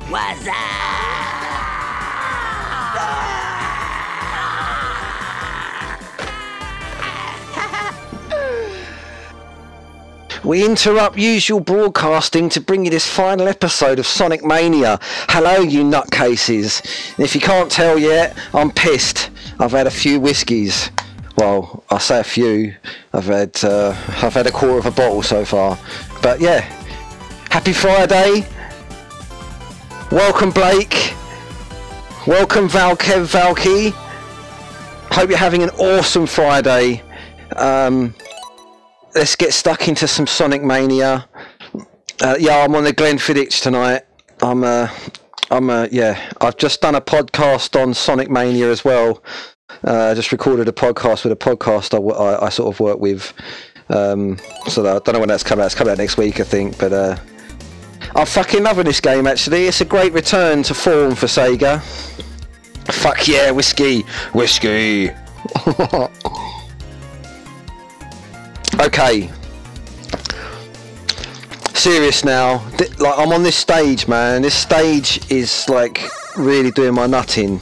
What's We interrupt usual broadcasting to bring you this final episode of Sonic Mania. Hello, you nutcases. And if you can't tell yet, I'm pissed. I've had a few whiskies. Well, I say a few. I've had a quarter of a bottle so far. But yeah, happy Friday. Welcome Blake. Welcome Valkev Valky. Hope you're having an awesome Friday. Let's get stuck into some Sonic Mania. Yeah, I'm on the Glenfiddich tonight. I've just done a podcast on Sonic Mania as well. Just recorded a podcast with a podcast I sort of work with. So I don't know when that's coming out. It's coming out next week, I think. But I'm fucking loving this game, actually. It's a great return to form for Sega. Fuck yeah, whiskey. Whiskey. Okay. Serious now. Like, I'm on this stage, man. This stage is like really doing my nutting.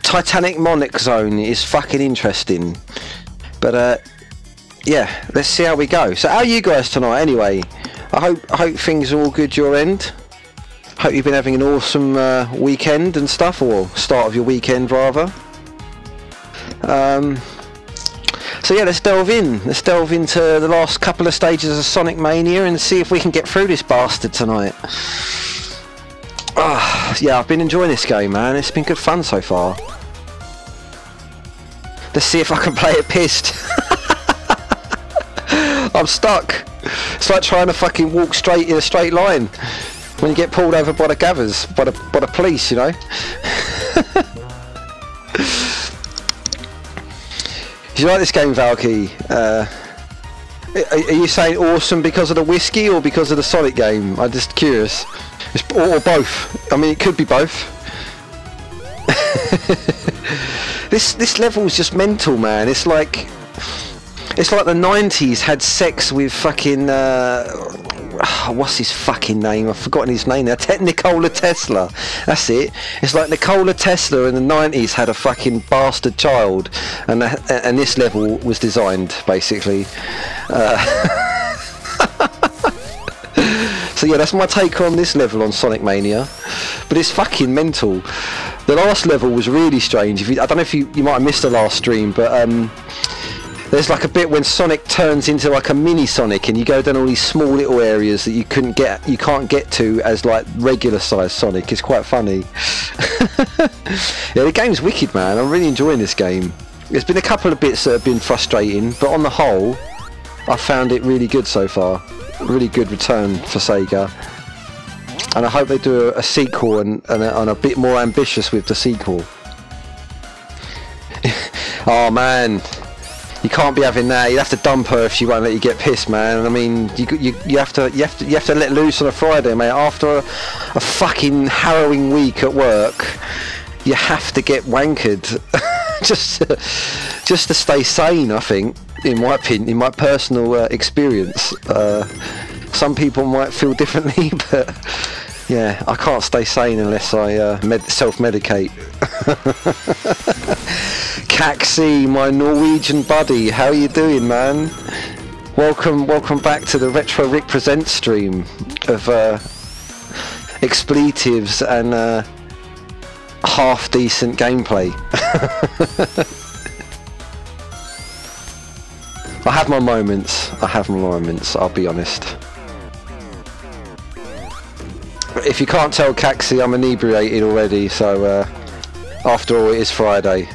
Titanic Monarch Zone is fucking interesting. But yeah, let's see how we go. So how are you guys tonight anyway? I hope things are all good your end. Hope you've been having an awesome weekend and stuff, or start of your weekend rather. So yeah, let's delve into the last couple of stages of Sonic Mania and see if we can get through this bastard tonight. Yeah, I've been enjoying this game, man. It's been good fun so far. Let's see if I can play it pissed. I'm stuck. It's like trying to fucking walk straight in a straight line when you get pulled over by the gathers, by the police, you know. Do you like this game, Valky? Are you saying awesome because of the whiskey or because of the Sonic game? I'm just curious. Or both. I mean, it could be both. This level is just mental, man. It's like the 90s had sex with fucking what's his fucking name? I've forgotten his name now. Nikola Tesla. That's it. It's like Nikola Tesla in the 90s had a fucking bastard child, and this level was designed basically. So yeah, that's my take on this level on Sonic Mania. But it's fucking mental. The last level was really strange. I don't know if you might have missed the last stream, but there's like a bit when Sonic turns into like a mini Sonic, and you go down all these small little areas that you can't get to as like regular sized Sonic. It's quite funny. Yeah, the game's wicked, man. I'm really enjoying this game. There's been a couple of bits that have been frustrating, but on the whole, I found it really good so far. Really good return for Sega, and I hope they do a sequel and a bit more ambitious with the sequel. Oh man, you can't be having that. You have to dump her if she won't let you get pissed, man. I mean, you have to let loose on a Friday, mate. After a fucking harrowing week at work, you have to get wankered just to stay sane, I think. In my opinion, in my personal experience, some people might feel differently, but yeah, I can't stay sane unless I self-medicate. Caxi, my Norwegian buddy, how are you doing, man? Welcome back to the RetroRic Presents stream of expletives and half-decent gameplay. I have my moments, I'll be honest. If you can't tell, Caxi, I'm inebriated already, so after all, it is Friday.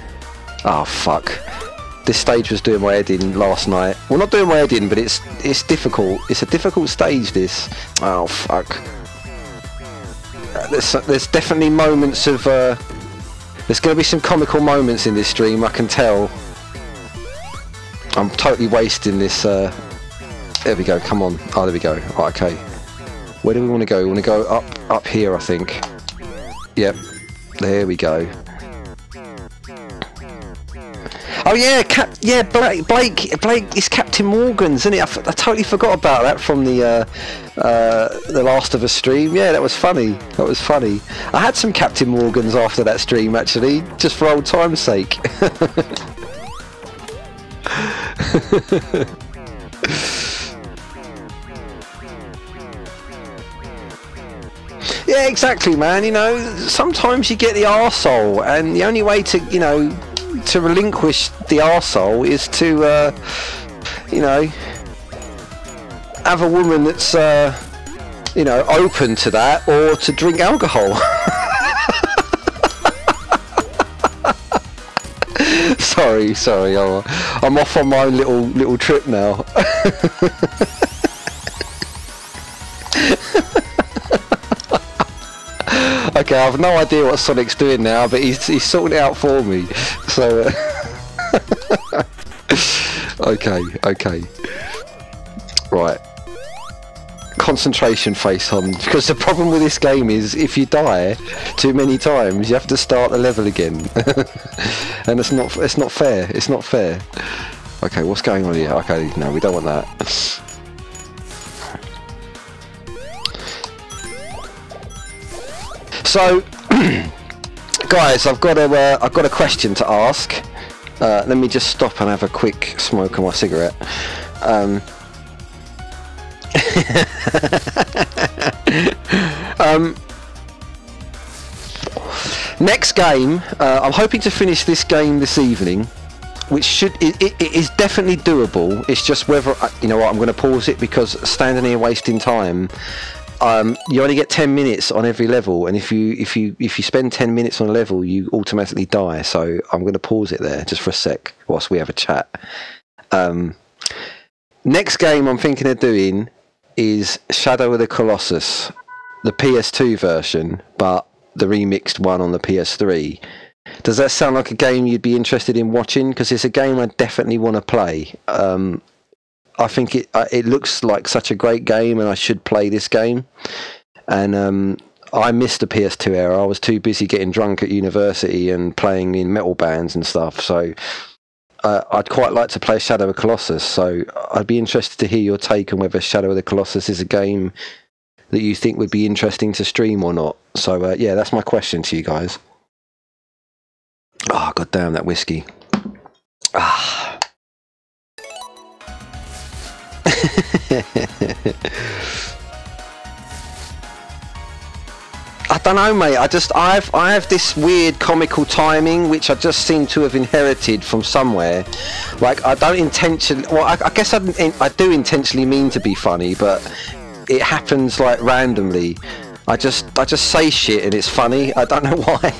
Oh fuck. This stage was doing my head in last night. Well, not doing my head in, but it's difficult. It's a difficult stage, this. Oh fuck. There's definitely moments of... there's going to be some comical moments in this stream, I can tell. I'm totally wasting this. There we go. Come on. Oh, there we go. Right, okay. Where do we want to go? We want to go up here, I think. Yep. There we go. Oh yeah, Blake is Captain Morgan's, isn't it? I totally forgot about that from the Last of Us stream. Yeah, that was funny. That was funny. I had some Captain Morgan's after that stream, actually, just for old time's sake. Yeah, exactly, man. You know, sometimes you get the arsehole, and the only way to, you know, to relinquish the arsehole is to, you know, have a woman that's, you know, open to that, or to drink alcohol. sorry, I'm off on my own little trip now. Okay, I have no idea what Sonic's doing now, but he's sorting it out for me. So, okay, right. Concentration face on, because the problem with this game is if you die too many times, you have to start the level again, and it's not fair. It's not fair. Okay, what's going on here? Okay, no, we don't want that. So, guys, I've got a question to ask. Let me just stop and have a quick smoke on my cigarette. Next game, I'm hoping to finish this game this evening, which it is definitely doable. It's just whether, you know what, I'm going to pause it, because standing here wasting time. You only get 10 minutes on every level, and if you spend 10 minutes on a level, you automatically die. So I'm going to pause it there just for a sec whilst we have a chat. Next game I'm thinking of doing is Shadow of the Colossus, the PS2 version, but the remixed one on the PS3. Does that sound like a game you'd be interested in watching? Because it's a game I definitely want to play. I think it looks like such a great game, and I should play this game. And I missed the PS2 era. I was too busy getting drunk at university and playing in metal bands and stuff. So I'd quite like to play Shadow of the Colossus. So I'd be interested to hear your take on whether Shadow of the Colossus is a game that you think would be interesting to stream or not. So yeah, that's my question to you guys. Oh, god damn, that whiskey. Ah. I don't know, mate. I have this weird comical timing which I just seem to have inherited from somewhere. Like, I don't intentionally. Well, I guess I do intentionally mean to be funny, but it happens like randomly. I just say shit and it's funny. I don't know why.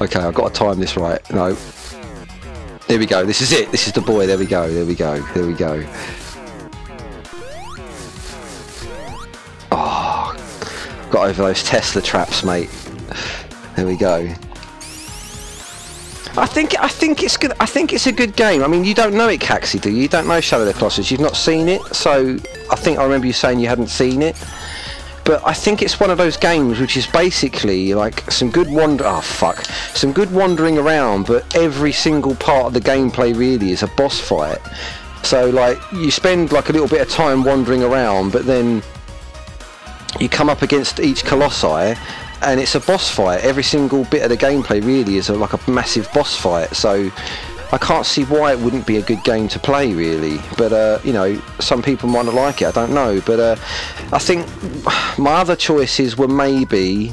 Okay, I've got to time this right. No. There we go. This is it. This is the boy. There we go. There we go. There we go. Oh, got over those Tesla traps, mate. There we go. I think it's good. I think it's a good game. I mean, you don't know it, Caxi, do you? You don't know Shadow of the Colossus. You've not seen it, so I think I remember you saying you hadn't seen it. But I think it's one of those games which is basically like some good some good wandering around, but every single part of the gameplay really is a boss fight. So like you spend like a little bit of time wandering around, but then you come up against each colossi and it's a boss fight. Every single bit of the gameplay really is like a massive boss fight. So I can't see why it wouldn't be a good game to play, really. But, you know, some people might not like it, I don't know. But I think my other choices were maybe...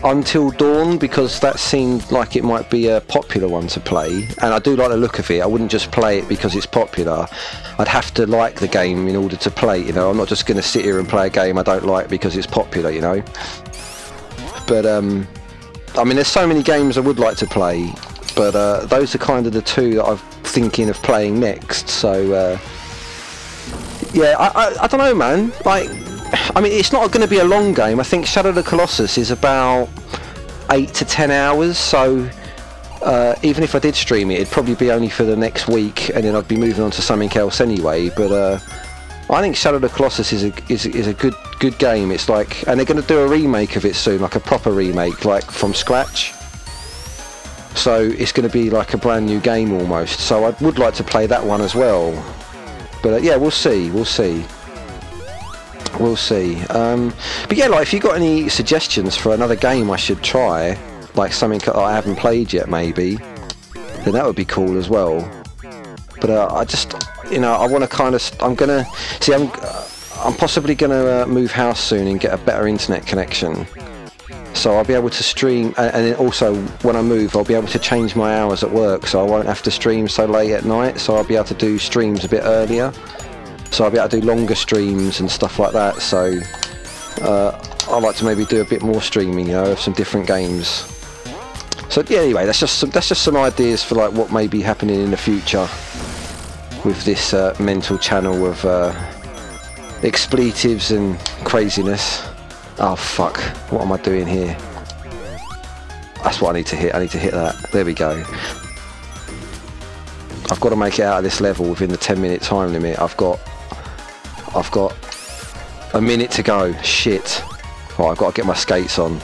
Until Dawn, because that seemed like it might be a popular one to play. And I do like the look of it. I wouldn't just play it because it's popular. I'd have to like the game in order to play, you know. I'm not just going to sit here and play a game I don't like because it's popular, you know. But, I mean, there's so many games I would like to play, but those are kind of the two that I'm thinking of playing next. So yeah, I don't know, man. Like, I mean, it's not going to be a long game. I think Shadow of the Colossus is about 8 to 10 hours, so even if I did stream it, it'd probably be only for the next week, and then I'd be moving on to something else anyway. But I think Shadow of the Colossus is a good game. It's like, and they're going to do a remake of it soon, like a proper remake, like from scratch. So it's going to be like a brand new game almost. So I would like to play that one as well. But yeah, we'll see. We'll see. We'll see. But yeah, like if you got any suggestions for another game I should try, like something that I haven't played yet, maybe, then that would be cool as well. But I just, you know, I want to kind of, I'm gonna see. I'm possibly gonna move house soon and get a better internet connection. So I'll be able to stream, and then also when I move, I'll be able to change my hours at work, so I won't have to stream so late at night. So I'll be able to do streams a bit earlier. So I'll be able to do longer streams and stuff like that. So I'd like to maybe do a bit more streaming, you know, of some different games. So yeah, anyway, that's just some ideas for like what may be happening in the future with this mental channel of expletives and craziness. Oh fuck, what am I doing here? That's what I need to hit. I need to hit that. There we go. I've got to make it out of this level within the 10-minute time limit. I've got a minute to go. Shit. Right, I've got to get my skates on.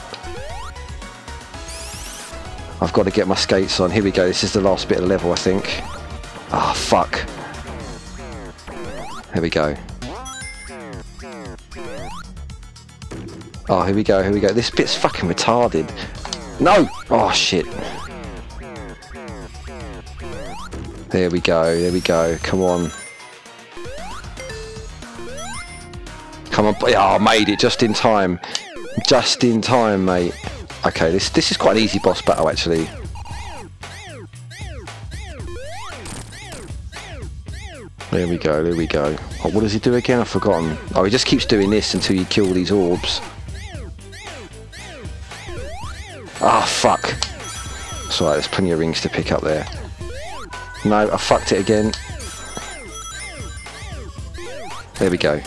I've got to get my skates on. Here we go. This is the last bit of the level, I think. Ah, fuck. Here we go. Oh, here we go, here we go. This bit's fucking retarded. No! Oh, shit. There we go, there we go. Come on. Come on. Yeah, I made it just in time. Just in time, mate. Okay, this is quite an easy boss battle, actually. There we go, there we go. Oh, what does he do again? I've forgotten. Oh, he just keeps doing this until you kill these orbs. Ah, oh, fuck. It's alright, there's plenty of rings to pick up there. No, I fucked it again. There we go.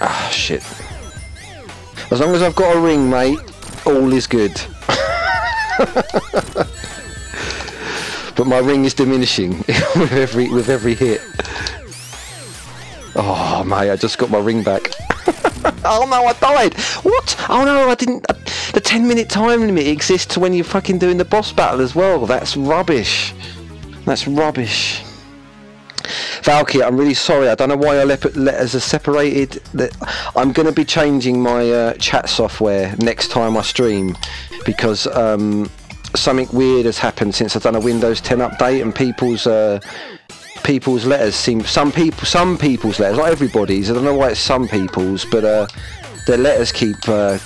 Ah, shit. As long as I've got a ring, mate, all is good. But my ring is diminishing with every hit. Oh, mate, I just got my ring back. Oh no, I died! What? Oh no, I didn't... The 10-minute time limit exists when you're fucking doing the boss battle as well. That's rubbish. That's rubbish. Valky, I'm really sorry. I don't know why our letters are separated. I'm going to be changing my chat software next time I stream, because something weird has happened since I've done a Windows 10 update, and people's letters seem... Some people's letters, not everybody's. I don't know why it's some people's, but their letters keep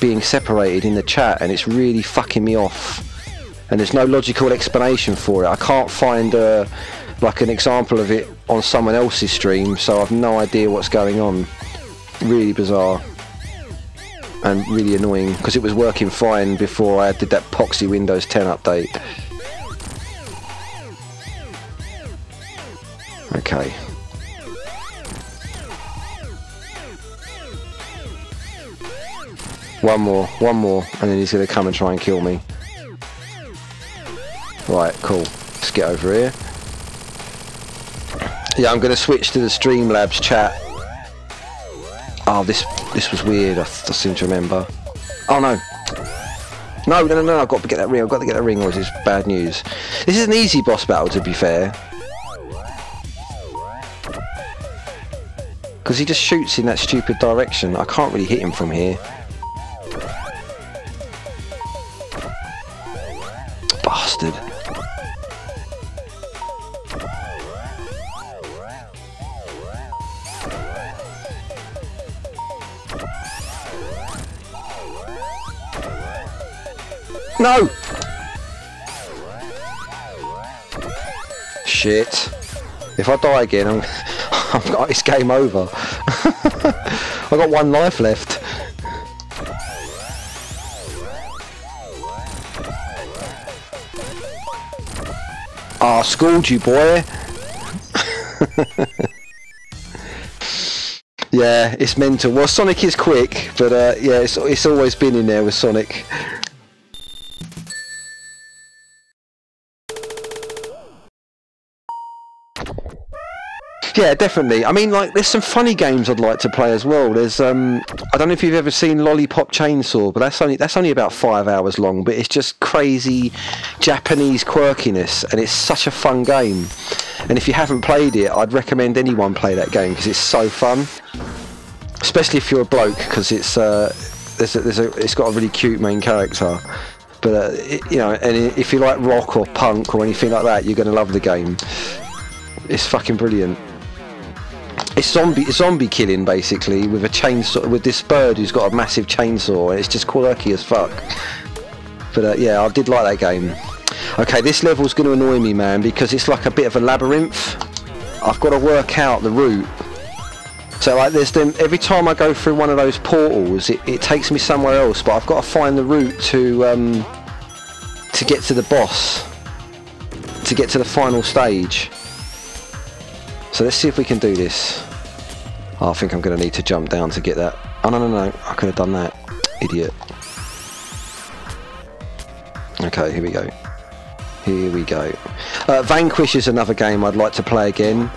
being separated in the chat, and it's really fucking me off. And there's no logical explanation for it. I can't find like an example of it on someone else's stream, so I've no idea what's going on. Really bizarre. And really annoying, because it was working fine before I did that poxy Windows 10 update. Okay. One more, and then he's going to come and try and kill me. Right, cool. Let's get over here. Yeah, I'm going to switch to the Streamlabs chat. Oh, this was weird. I seem to remember. Oh no. No, I've got to get that ring. I've got to get that ring, or is this bad news? This is an easy boss battle, to be fair. Because he just shoots in that stupid direction. I can't really hit him from here. Bastard. No! Shit. If I die again, it's game over. I've got one life left. I schooled you, boy. Yeah, it's mental. Well, Sonic is quick, but yeah, it's always been in there with Sonic. Yeah, definitely. I mean, like, there's some funny games I'd like to play as well. There's, I don't know if you've ever seen Lollipop Chainsaw, but that's only about 5 hours long. But it's just crazy Japanese quirkiness, and it's such a fun game. And if you haven't played it, I'd recommend anyone play that game because it's so fun. Especially if you're a bloke, because it's it's got a really cute main character. But you know, and if you like rock or punk or anything like that, you're going to love the game. It's fucking brilliant. It's zombie killing basically with a chainsaw, with this bird who's got a massive chainsaw, and it's just quirky as fuck. But yeah, I did like that game. Okay, this level's going to annoy me, man, because it's like a bit of a labyrinth. I've got to work out the route. So like, there's them every time I go through one of those portals, it takes me somewhere else, but I've got to find the route to get to the boss, to get to the final stage. So let's see if we can do this. Oh, I think I'm going to need to jump down to get that. Oh, no, I could have done that. Idiot. Okay, here we go. Here we go. Vanquish is another game I'd like to play again.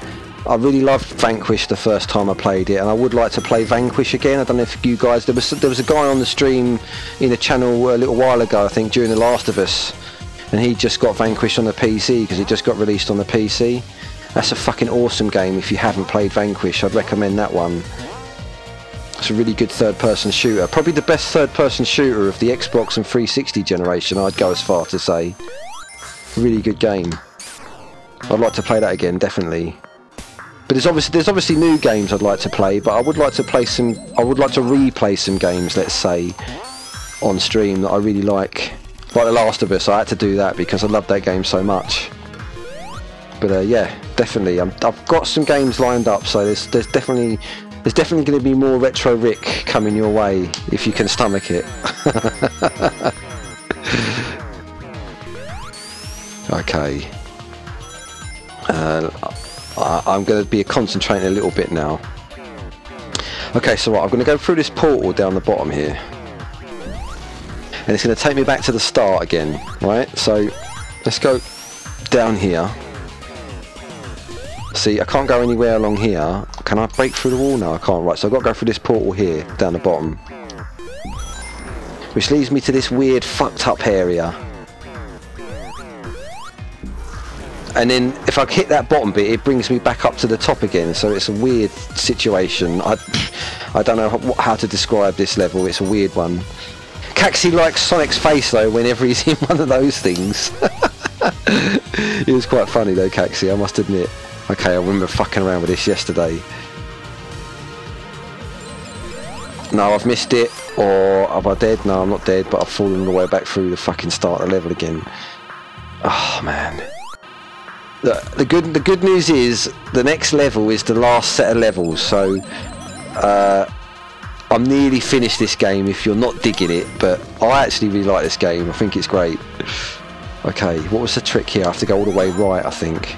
I really loved Vanquish the first time I played it, and I would like to play Vanquish again. I don't know if you guys... There was a guy on the stream in a channel a little while ago, I think, during The Last of Us, and he just got Vanquish on the PC because it just got released on the PC. That's a fucking awesome game. If you haven't played Vanquish, I'd recommend that one. It's a really good third-person shooter. Probably the best third-person shooter of the Xbox and 360 generation, I'd go as far to say. Really good game. I'd like to play that again, definitely. But there's obviously new games I'd like to play, but I would like to play some. I would like to replay some games, let's say, on stream that I really like The Last of Us. I had to do that because I love that game so much. But yeah, definitely, I've got some games lined up, so there's definitely going to be more Retro Rick coming your way if you can stomach it. Okay. I'm going to be concentrating a little bit now. Okay, so I'm going to go through this portal down the bottom here, and it's going to take me back to the start again, right? So let's go down here. See, I can't go anywhere along here. Can I break through the wall? No, I can't. Right, so I've got to go through this portal here down the bottom, which leads me to this weird fucked up area. And then if I hit that bottom bit, it brings me back up to the top again. So it's a weird situation. I don't know how to describe this level. It's a weird one. Caxi likes Sonic's face though whenever he's in one of those things. It was quite funny though, Caxi, I must admit. Okay, I remember fucking around with this yesterday. No, I've missed it. Or am I dead? No, I'm not dead, but I've fallen all the way back through the fucking start of the level again. Oh man. The good news is the next level is the last set of levels, so I'm nearly finished this game if you're not digging it, but I actually really like this game. I think it's great. Okay, what was the trick here? I have to go all the way right, I think.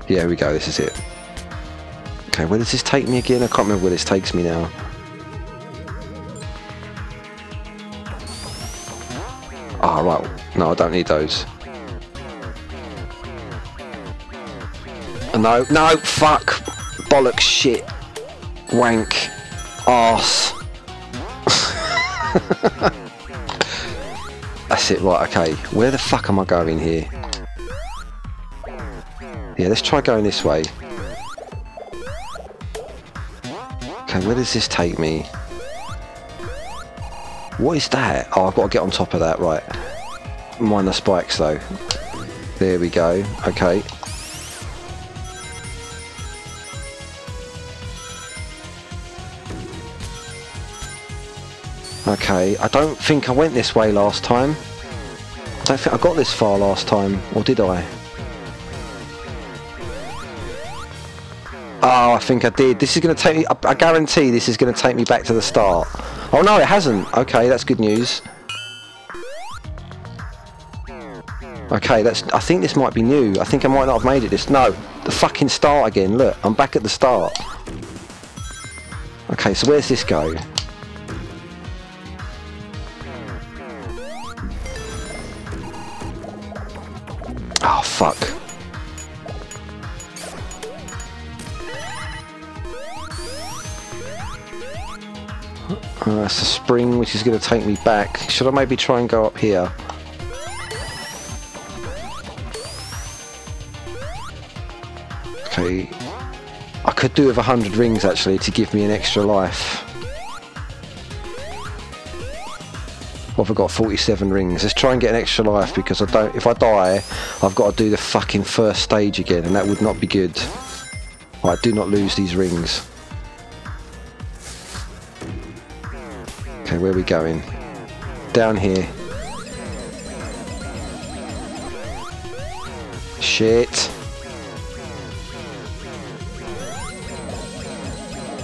Yeah, here we go, this is it. Okay, where does this take me again? I can't remember where this takes me now. Ah, right. No, I don't need those. No, no, fuck, bollocks, shit, wank, arse. That's it, right, okay. Where the fuck am I going here? Yeah, let's try going this way. Okay, where does this take me? What is that? Oh, I've got to get on top of that, right. Mind the spikes though. There we go, okay. Okay, I don't think I went this way last time. I don't think I got this far last time, or did I? Oh, I think I did. This is going to take me, I guarantee this is going to take me back to the start. Oh no, it hasn't. Okay, that's good news. Okay, I think this might be new. I think I might not have made it this. No, the fucking start again. Look, I'm back at the start. Okay, so where's this go? Oh, fuck. That's a spring which is going to take me back. Should I maybe try and go up here? Okay. I could do with 100 rings actually to give me an extra life. Well, I've got 47 rings. Let's try and get an extra life because I don't. If I die, I've got to do the fucking first stage again, and that would not be good. Right, do not lose these rings. Okay, where are we going? Down here. Shit.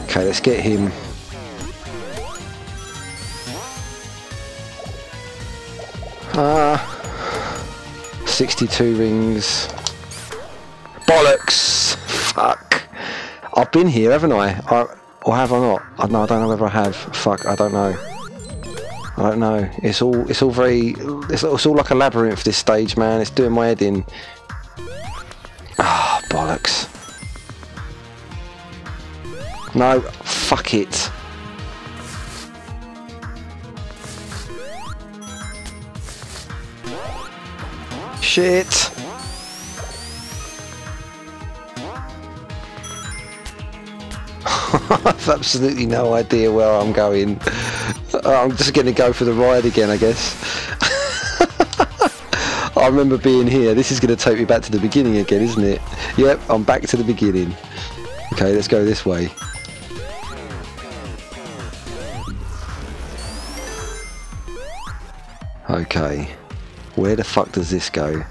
Okay, let's get him. Ah, 62 rings. Bollocks! Fuck. I've been here, haven't I? Or have I not? No, I don't know whether I have. Fuck, I don't know. I don't know. It's all very. It's all like a labyrinth. This stage, man. It's doing my head in. Ah, bollocks. No, fuck it. Shit. I've absolutely no idea where I'm going. I'm just going to go for the ride again, I guess. I remember being here. This is going to take me back to the beginning again, isn't it? Yep, I'm back to the beginning. Okay, let's go this way. Okay, where the fuck does this go?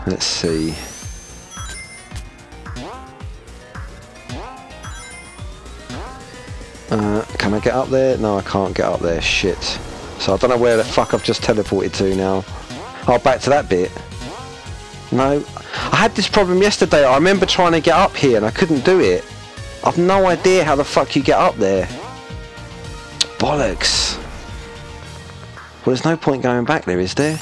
Let's see. Can I get up there? No, I can't get up there. Shit. So I don't know where the fuck I've just teleported to now. Oh, back to that bit. No. I had this problem yesterday. I remember trying to get up here and I couldn't do it. I've no idea how the fuck you get up there. Bollocks. Well, there's no point going back there, is there?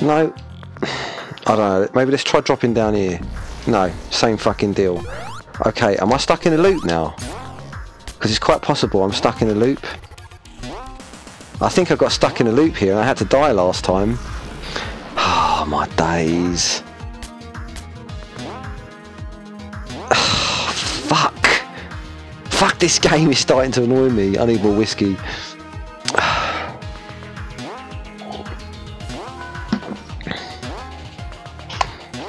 No. I don't know. Maybe let's try dropping down here. No. Same fucking deal. Okay, am I stuck in a loop now? Because it's quite possible I'm stuck in a loop. I think I got stuck in a loop here and I had to die last time. Oh, my days. Fuck. Fuck, this game is starting to annoy me. I need more whiskey.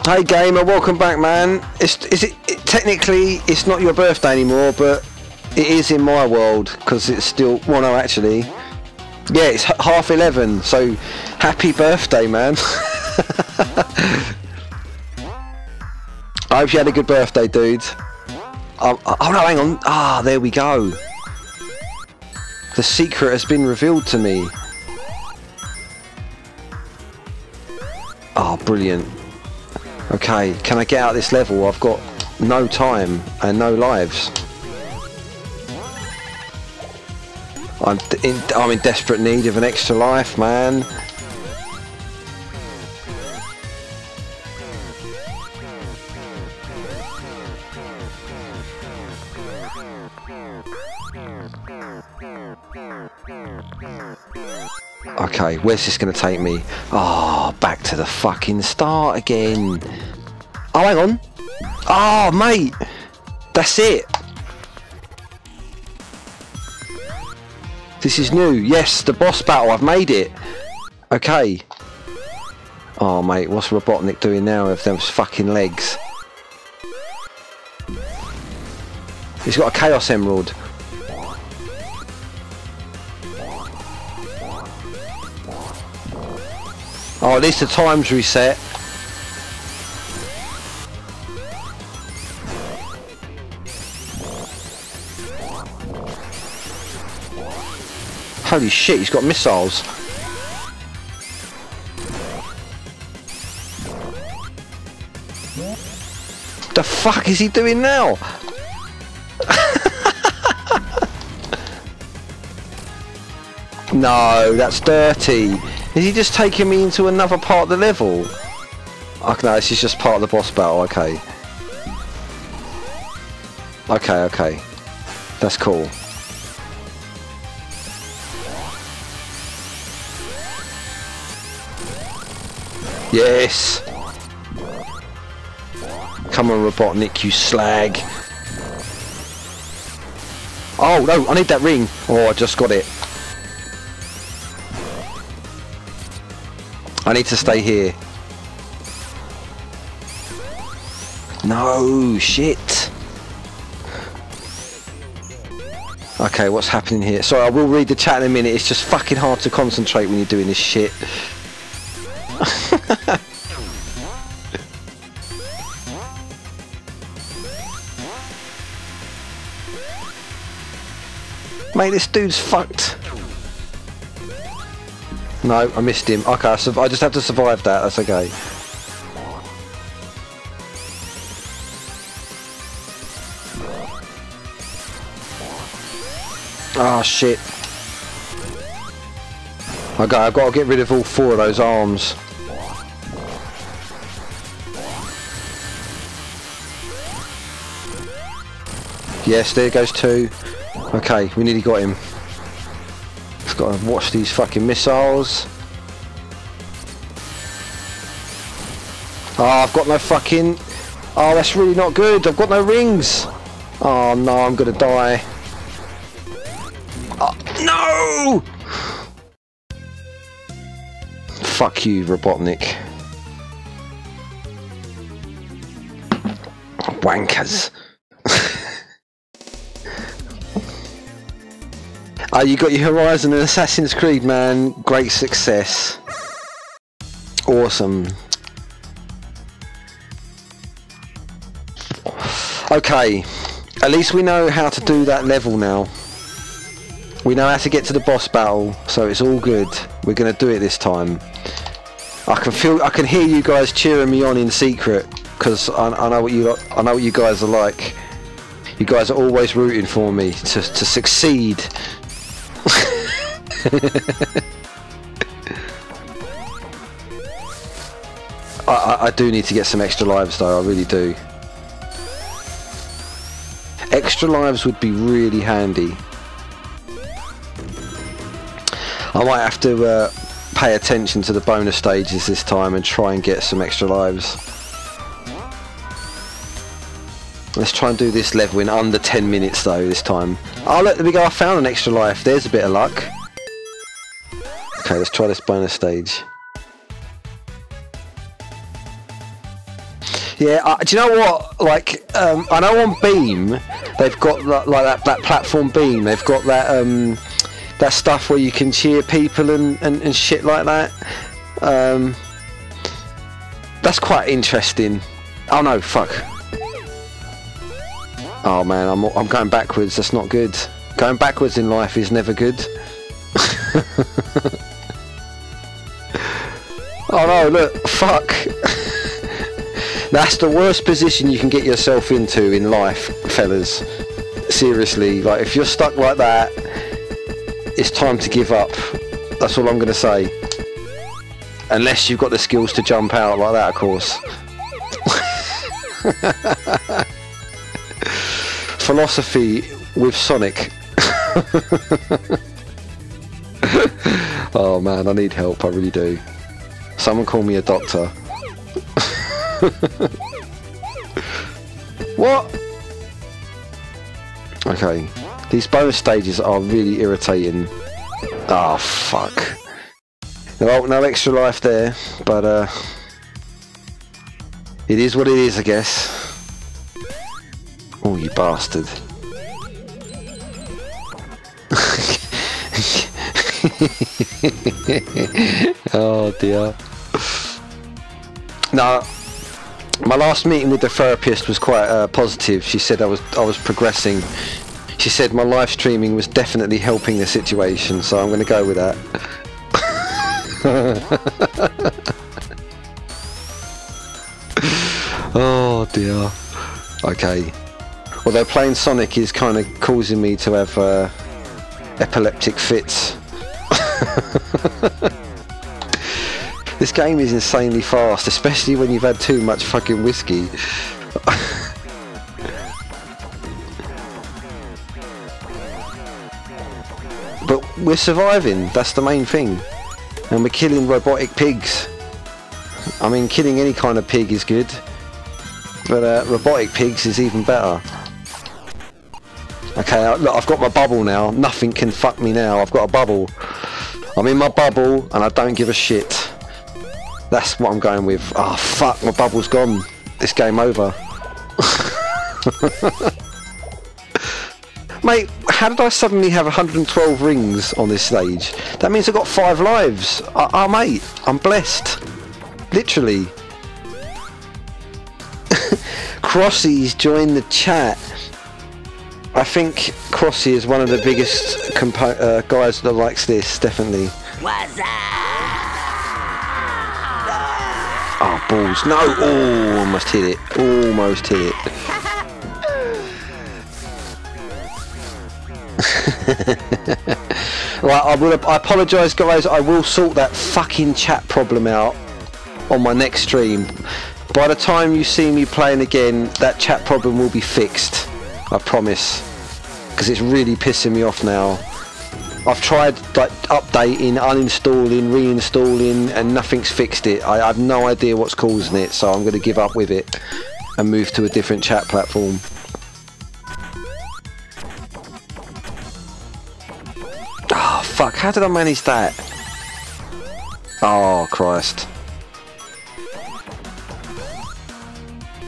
Hey gamer, welcome back, man. Technically it's not your birthday anymore, but it is in my world because it's still. Well, no, actually, yeah, it's 11:30. So happy birthday, man. I hope you had a good birthday, dude. Oh no, hang on. Ah, there we go. The secret has been revealed to me. Oh, brilliant. Okay, can I get out of this level? I've got no time and no lives. I'm in desperate need of an extra life, man. Okay, where's this going to take me? Oh, back to the fucking start again. Oh, hang on. Oh, mate. That's it. This is new. Yes, the boss battle. I've made it. Okay. Oh, mate, what's Robotnik doing now with those fucking legs? He's got a Chaos Emerald. Oh, at least the time's reset. Holy shit, he's got missiles. The fuck is he doing now? No, that's dirty. Is he just taking me into another part of the level? Oh, no, this is just part of the boss battle, okay. Okay, okay. That's cool. Yes! Come on, Robotnik, you slag. Oh, no, I need that ring. Oh, I just got it. I need to stay here. No, shit. Okay, what's happening here? Sorry, I will read the chat in a minute. It's just fucking hard to concentrate when you're doing this shit. Mate, this dude's fucked. No, I missed him. Okay, I just have to survive that. That's okay. Oh shit. Okay, I've got to get rid of all 4 of those arms. Yes, there goes 2. Okay, we nearly got him. Just got to watch these fucking missiles. Oh, I've got no fucking... Oh, that's really not good. I've got no rings. Oh no, I'm gonna die. Oh, no! Fuck you, Robotnik. Wankers. Oh, you got your Horizon and Assassin's Creed, man. Great success. Awesome. Okay, at least we know how to do that level now. We know how to get to the boss battle, so it's all good. We're gonna do it this time. I can hear you guys cheering me on in secret, because I know what you guys are like. You guys are always rooting for me to succeed. I do need to get some extra lives though, I really do. Extra lives would be really handy. I might have to pay attention to the bonus stages this time and try and get some extra lives. Let's try and do this level in under 10 minutes though this time. Oh look, there we go, I found an extra life. There's a bit of luck. Okay, let's try this bonus stage. Yeah, do you know what? Like, I know on Beam they've got like that platform Beam. They've got that that stuff where you can cheer people and shit like that. That's quite interesting. Oh no, fuck. Oh man, I'm going backwards. That's not good. Going backwards in life is never good. Oh no, look, fuck. That's the worst position you can get yourself into in life, fellas. Seriously, like if you're stuck like that, it's time to give up. That's all I'm going to say. Unless you've got the skills to jump out like that, of course. Philosophy with Sonic. Oh man, I need help, I really do. Someone call me a doctor. What? Okay, these bonus stages are really irritating. Oh fuck. No extra life there, but it is what it is, I guess. Oh, you bastard. Oh dear. No, my last meeting with the therapist was quite positive. She said I was progressing. She said my live streaming was definitely helping the situation, so I'm going to go with that. Oh dear. Okay. Although playing Sonic is kind of causing me to have epileptic fits. This game is insanely fast, especially when you've had too much fucking whiskey. we're surviving. That's the main thing. And we're killing robotic pigs. I mean, killing any kind of pig is good, but robotic pigs is even better. Okay, look, I've got my bubble now. Nothing can fuck me now. I've got a bubble. I'm in my bubble and I don't give a shit. That's what I'm going with. Oh fuck, my bubble's gone. It's game over. Mate, how did I suddenly have 112 rings on this stage? That means I've got 5 lives. Oh mate, I'm blessed. Literally. Crossy's joined the chat. I think Crossy is one of the biggest guys that likes this, definitely. What's up? Oh, balls. No! Oh, almost hit it. Almost hit it. Right, I apologise, guys. I will sort that fucking chat problem out on my next stream. By the time you see me playing again, that chat problem will be fixed. I promise, because it's really pissing me off now. I've tried like updating, uninstalling, reinstalling, and nothing's fixed it. I have no idea what's causing it, so I'm going to give up with it and move to a different chat platform. Oh fuck, how did I manage that? Oh Christ.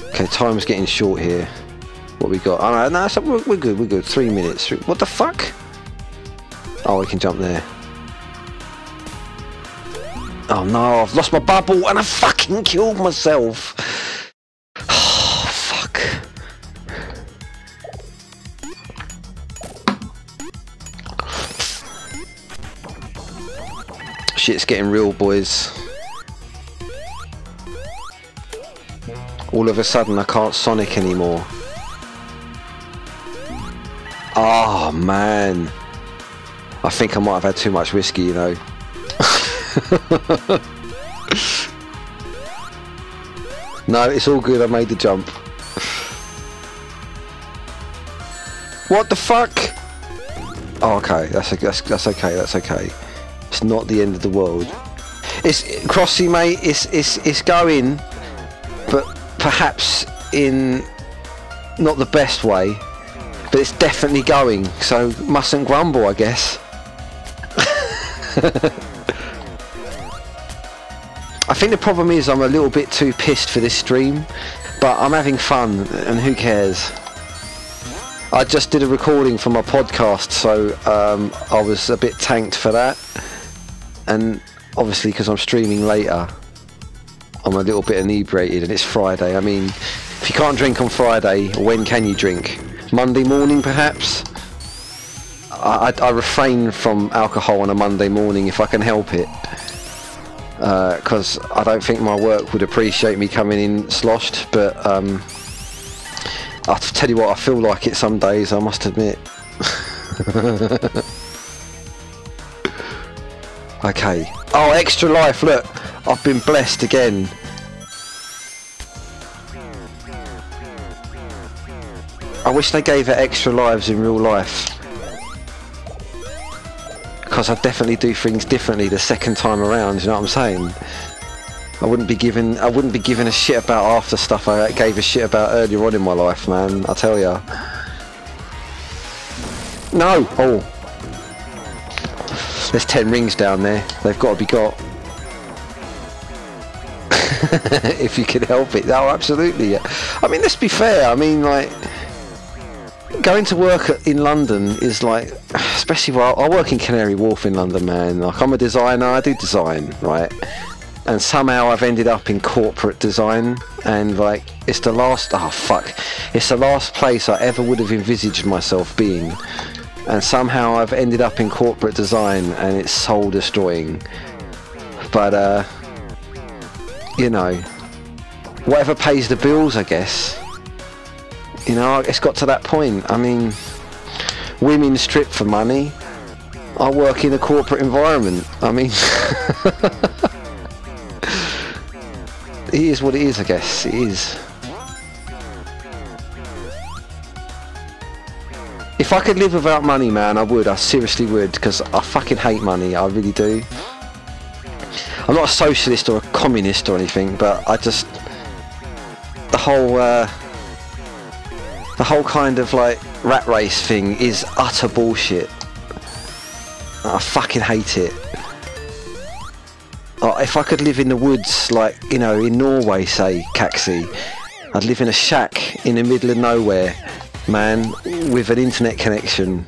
Okay, time's getting short here. What we got? Oh no, so we're good, we're good. 3 minutes. What the fuck? Oh, we can jump there. Oh no, I've lost my bubble and I fucking killed myself. Oh, fuck. Shit's getting real, boys. All of a sudden I can't Sonic anymore. Oh man, I think I might have had too much whiskey, you know. No, it's all good, I made the jump. What the fuck? Oh, okay, that's okay, that's okay. It's not the end of the world. It's Crossy, mate, it's going, but perhaps in not the best way. But it's definitely going, so mustn't grumble, I guess. I think the problem is I'm a little bit too pissed for this stream, but I'm having fun, and who cares? I just did a recording for my podcast, so I was a bit tanked for that. And obviously, because I'm streaming later, I'm a little bit inebriated, and it's Friday. I mean, if you can't drink on Friday, when can you drink? Monday morning, perhaps? I refrain from alcohol on a Monday morning if I can help it, because I don't think my work would appreciate me coming in sloshed, but I'll tell you what, I feel like it some days, I must admit. Okay. Oh, extra life, look, I've been blessed again. I wish they gave it extra lives in real life, because I definitely do things differently the second time around. You know what I'm saying? I wouldn't be giving a shit about half the stuff I gave a shit about earlier on in my life, man. I tell ya. No. Oh, there's 10 rings down there. They've got to be got. If you can help it. Oh, absolutely. I mean, let's be fair. I mean, like, going to work in London is like, especially while I work in Canary Wharf in London, man. Like, I'm a designer, I do design, right? And somehow I've ended up in corporate design, and like, it's the last, oh fuck, it's the last place I ever would have envisaged myself being. And somehow I've ended up in corporate design, and it's soul destroying. But, you know, whatever pays the bills, I guess. You know, it's got to that point. I mean, women strip for money. I work in a corporate environment. I mean, it is what it is, I guess. It is. If I could live without money, man, I would. I seriously would, because I fucking hate money. I really do. I'm not a socialist or a communist or anything, but I just... The whole kind of like rat race thing is utter bullshit. I fucking hate it. Oh, if I could live in the woods, like, you know, in Norway, say, Caxi, I'd live in a shack in the middle of nowhere, man, with an internet connection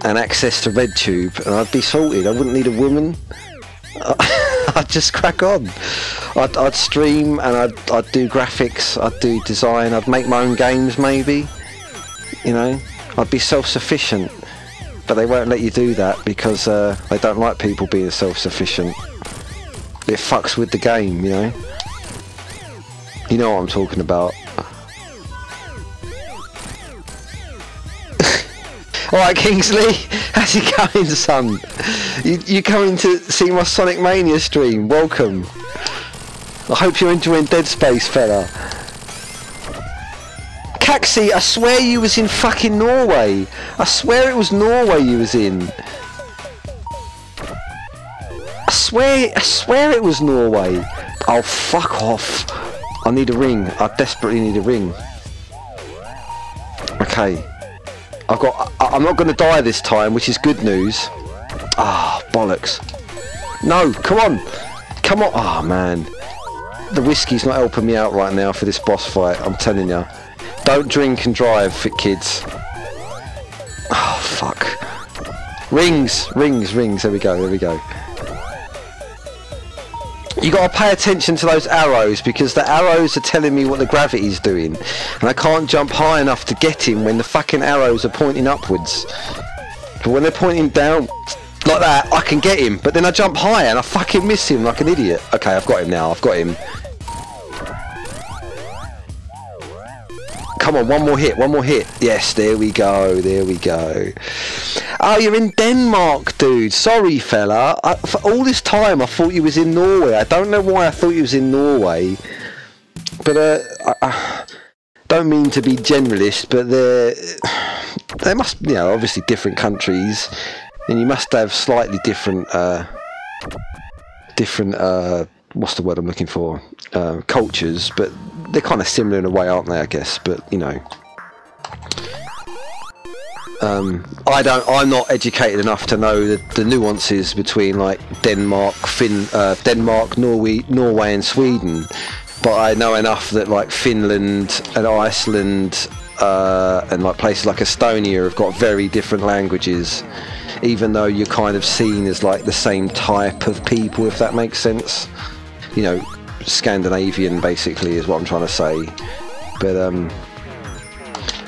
and access to RedTube, and I'd be sorted. I wouldn't need a woman. I'd just crack on. I'd stream, and I'd do graphics, I'd do design, I'd make my own games maybe, you know. I'd be self-sufficient, but they won't let you do that because they don't like people being self-sufficient. It fucks with the game, you know. You know what I'm talking about. Alright, Kingsley, how's it going, son? You coming to see my Sonic Mania stream? Welcome. I hope you're enjoying Dead Space, fella. Caxi, I swear you was in fucking Norway. I swear it was Norway you was in. I swear it was Norway. Oh, fuck off. I need a ring. I desperately need a ring. Okay. I'm not going to die this time, which is good news. Ah, bollocks. No, come on. Come on. Oh, man. The whiskey's not helping me out right now for this boss fight, I'm telling you. Don't drink and drive, kids. Oh, fuck. Rings. There we go. You got to pay attention to those arrows, because the arrows are telling me what the gravity's doing, and I can't jump high enough to get him when the fucking arrows are pointing upwards. But when they're pointing down like that, I can get him, but then I jump higher and I fucking miss him like an idiot. Okay, I've got him now. I've got him. Come on, one more hit. Yes, there we go. Oh, you're in Denmark, dude. Sorry, fella. For all this time, I thought you was in Norway. I don't know why I thought you was in Norway. But, I don't mean to be generalist, but they must, you know, obviously different countries, and you must have slightly different, what's the word I'm looking for? Cultures, but they're kind of similar in a way, aren't they, I guess, but, you know. I'm not educated enough to know the nuances between, like, Denmark, Norway and Sweden, but I know enough that, like, Finland and Iceland and, like, places like Estonia have got very different languages, even though you're kind of seen as, like, the same type of people, if that makes sense. You know, Scandinavian basically is what I'm trying to say. But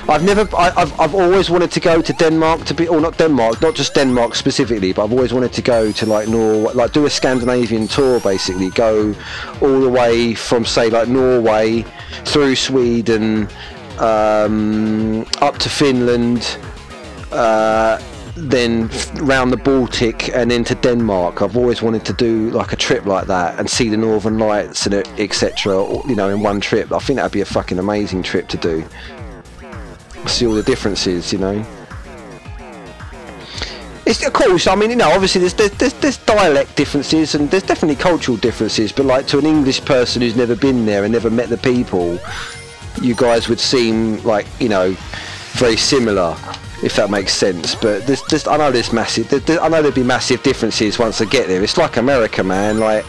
I've always wanted to go to Denmark to be, or not Denmark, not just Denmark specifically, but I've always wanted to go to, like, Norway, like do a Scandinavian tour basically, go all the way from, say, like Norway through Sweden up to Finland, then round the Baltic and into Denmark. I've always wanted to do like a trip like that and see the Northern Lights and etc., you know, in one trip. I think that'd be a fucking amazing trip to do. See all the differences, you know. It's, of course, I mean, you know, obviously there's dialect differences and there's definitely cultural differences, but like to an English person who's never been there and never met the people, you guys would seem like, you know, very similar, if that makes sense. But I know I know there'd be massive differences once I get there. It's like America, man. Like,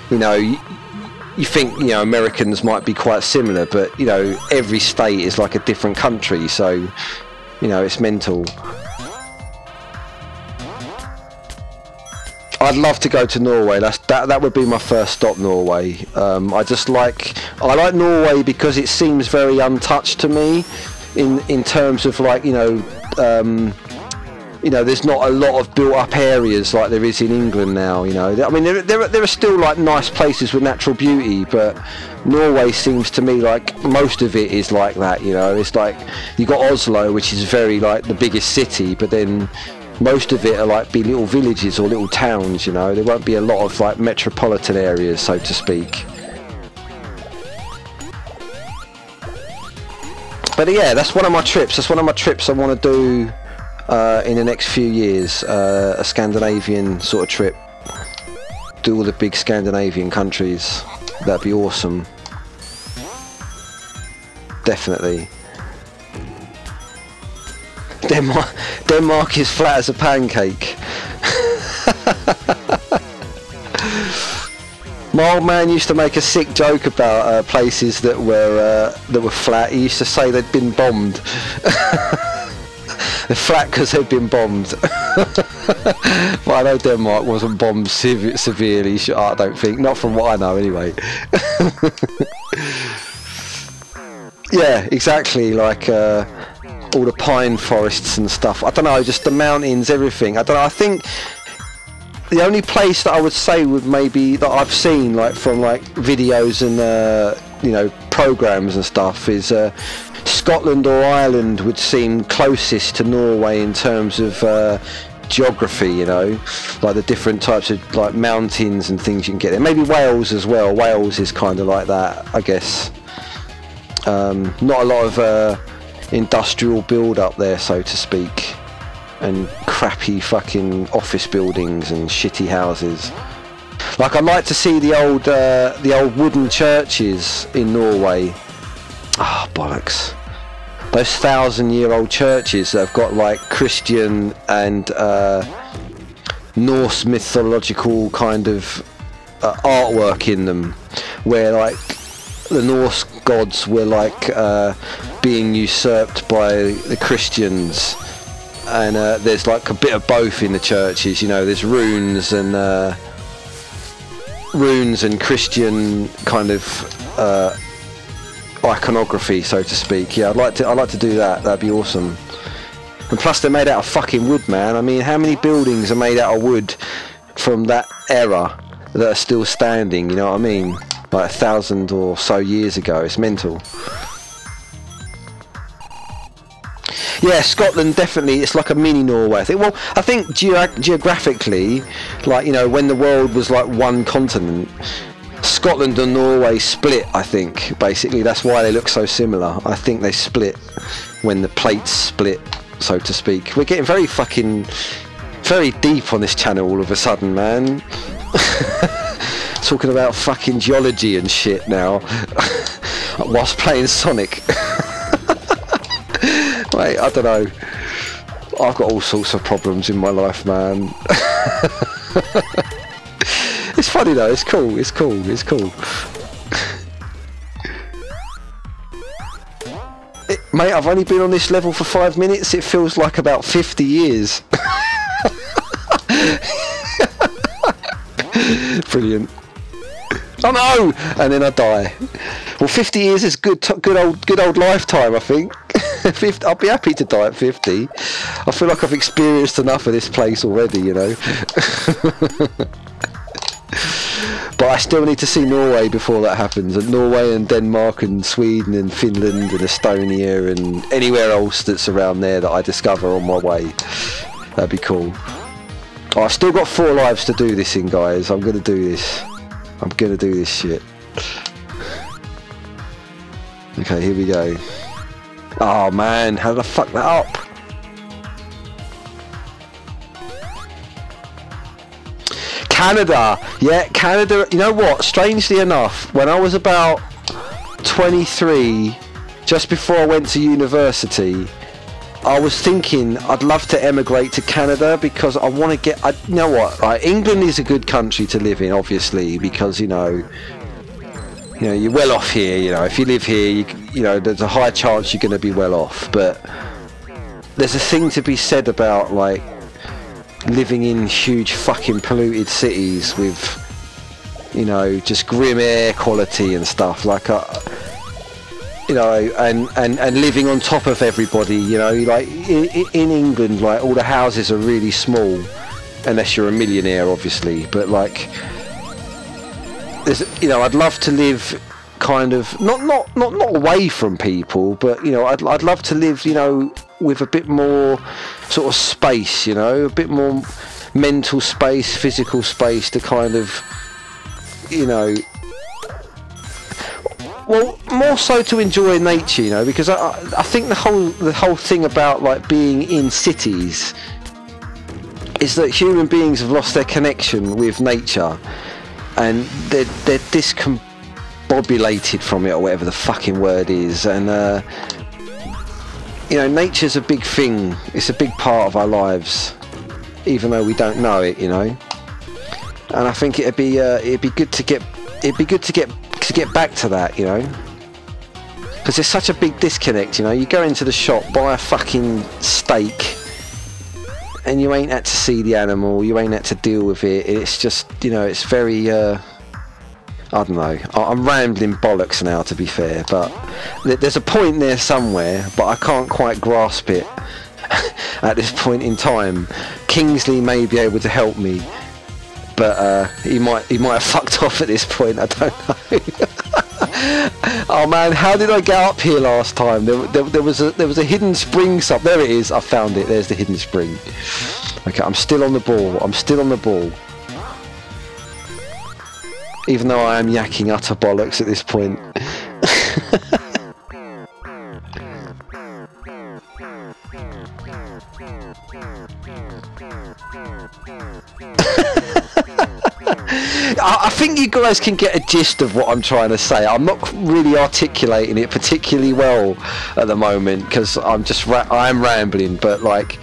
you know, you think, you know, Americans might be quite similar, but, you know, every state is like a different country, so, you know, it's mental. I'd love to go to Norway. That would be my first stop, Norway. I like Norway because it seems very untouched to me in terms of, like, you know, there's not a lot of built-up areas like there is in England now. You know, I mean, there are still like nice places with natural beauty, but Norway seems to me like most of it is like that. You know, it's like you got Oslo, which is very like the biggest city, but then most of it are like be little villages or little towns. You know, there won't be a lot of like metropolitan areas, so to speak. But yeah, that's one of my trips. That's one of my trips I want to do in the next few years. A Scandinavian sort of trip. Do all the big Scandinavian countries. That'd be awesome. Definitely. Denmark is flat as a pancake. My old man used to make a sick joke about places that were flat. He used to say they'd been bombed. They're flat because they'd been bombed. But I know Denmark wasn't bombed severely. I don't think. Not from what I know, anyway. Yeah, exactly. Like all the pine forests and stuff. I don't know. Just the mountains, everything. I don't know. I think the only place that I would say would maybe that I've seen like from like videos and you know, programs and stuff is Scotland or Ireland would seem closest to Norway in terms of geography, you know, like the different types of like mountains and things you can get there. Maybe Wales as well. Wales is kind of like that, I guess. Not a lot of industrial build up there, so to speak, and crappy fucking office buildings and shitty houses. Like I'd like to see the old wooden churches in Norway. Ah, oh, bollocks. Those 1,000-year-old churches that have got like Christian and Norse mythological kind of artwork in them, where like the Norse gods were like being usurped by the Christians, and there's like a bit of both in the churches, you know. There's runes and Christian kind of iconography, so to speak. Yeah, I'd like to do that. That'd be awesome. And plus they're made out of fucking wood, man. I mean, how many buildings are made out of wood from that era that are still standing, you know what I mean? Like 1,000 or so years ago. It's mental. Yeah, Scotland definitely. It's like a mini Norway. I think geographically, like, you know, when the world was like one continent, Scotland and Norway split. I think basically that's why they look so similar. I think they split when the plates split, so to speak. We're getting very deep on this channel all of a sudden, man. Talking about fucking geology and shit now whilst playing Sonic. Mate, I don't know. I've got all sorts of problems in my life, man. It's funny though. It's cool. It's cool. It's cool. Mate, I've only been on this level for 5 minutes. It feels like about 50 years. Brilliant. Oh no! And then I die. Well, 50 years is good old lifetime, I think. 50, I'll be happy to die at 50. I feel like I've experienced enough of this place already, you know. But I still need to see Norway before that happens. And Norway and Denmark and Sweden and Finland and Estonia and anywhere else that's around there that I discover on my way. That'd be cool. Oh, I've still got 4 lives to do this in, guys. I'm going to do this. I'm going to do this shit. Okay, here we go. Oh man, how did I fuck that up? Canada. Yeah, Canada. You know what? Strangely enough, when I was about 23, just before I went to university, I was thinking I'd love to emigrate to Canada because I want to get... you know what? Right, England is a good country to live in, obviously, because, you know, you're well off here. You know, if you live here, you know, there's a high chance you're going to be well off. But there's a thing to be said about, like, living in huge fucking polluted cities with, you know, just grim air quality and stuff. Like, you know, and living on top of everybody, you know, like in England, like all the houses are really small, unless you're a millionaire, obviously. But like, there's, you know, I'd love to live kind of not away from people, but, you know, I'd love to live, you know, with a bit more sort of space, you know, a bit more mental space, physical space to kind of, you know. Well, more so to enjoy nature, you know, because I think the whole thing about like being in cities is that human beings have lost their connection with nature, and they're discombobulated from it, or whatever the fucking word is, and you know, nature's a big thing. It's a big part of our lives, even though we don't know it, you know. And I think it'd be good to get back to that, you know, because there's such a big disconnect, you know. You go into the shop, buy a fucking steak, and you ain't had to see the animal, you ain't had to deal with it. It's just, you know, it's very I don't know, I'm rambling bollocks now, to be fair, but there's a point there somewhere, but I can't quite grasp it at this point in time. Kingsley may be able to help me, but he might have fucked off at this point, I don't know. Oh man, how did I get up here last time? There was a hidden spring there it is, I found it, there's the hidden spring. Okay, I'm still on the ball. Even though I am yakking utter bollocks at this point. I think you guys can get a gist of what I'm trying to say. I'm not really articulating it particularly well at the moment because I'm rambling, but like,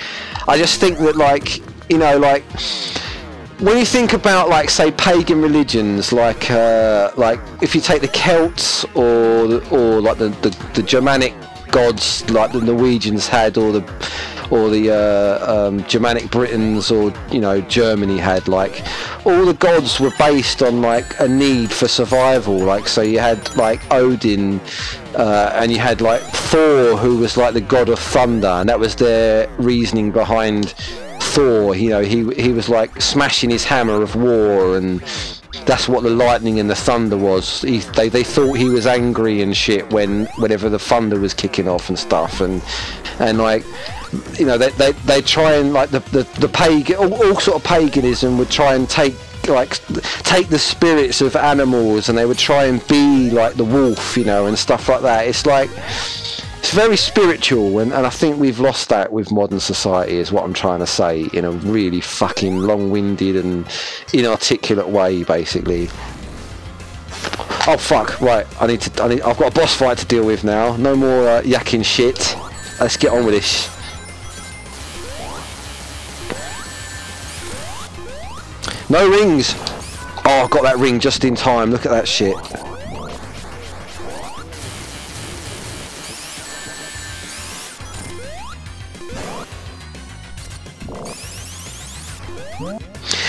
I just think that, like, you know, like, when you think about, like, say, pagan religions, like if you take the Celts or like the Germanic gods, like the Norwegians had, or the Germanic Britons, or, you know, Germany had, like, all the gods were based on like a need for survival. Like, so you had like Odin, and you had like Thor, who was like the god of thunder, and that was their reasoning behind Thor. You know, he was like smashing his hammer of war, and that's what the lightning and the thunder was. They thought he was angry and shit whenever the thunder was kicking off and stuff, and like, you know, they try and, like, the pagan, all sort of paganism would try and take the spirits of animals, and they would try and be like the wolf, you know, and stuff like that. It's like, it's very spiritual, and I think we've lost that with modern society, is what I'm trying to say, in a really fucking long-winded and inarticulate way, basically. Oh fuck, right, I've got a boss fight to deal with now. No more yakking shit. Let's get on with this. No rings! Oh, I got that ring just in time, look at that shit.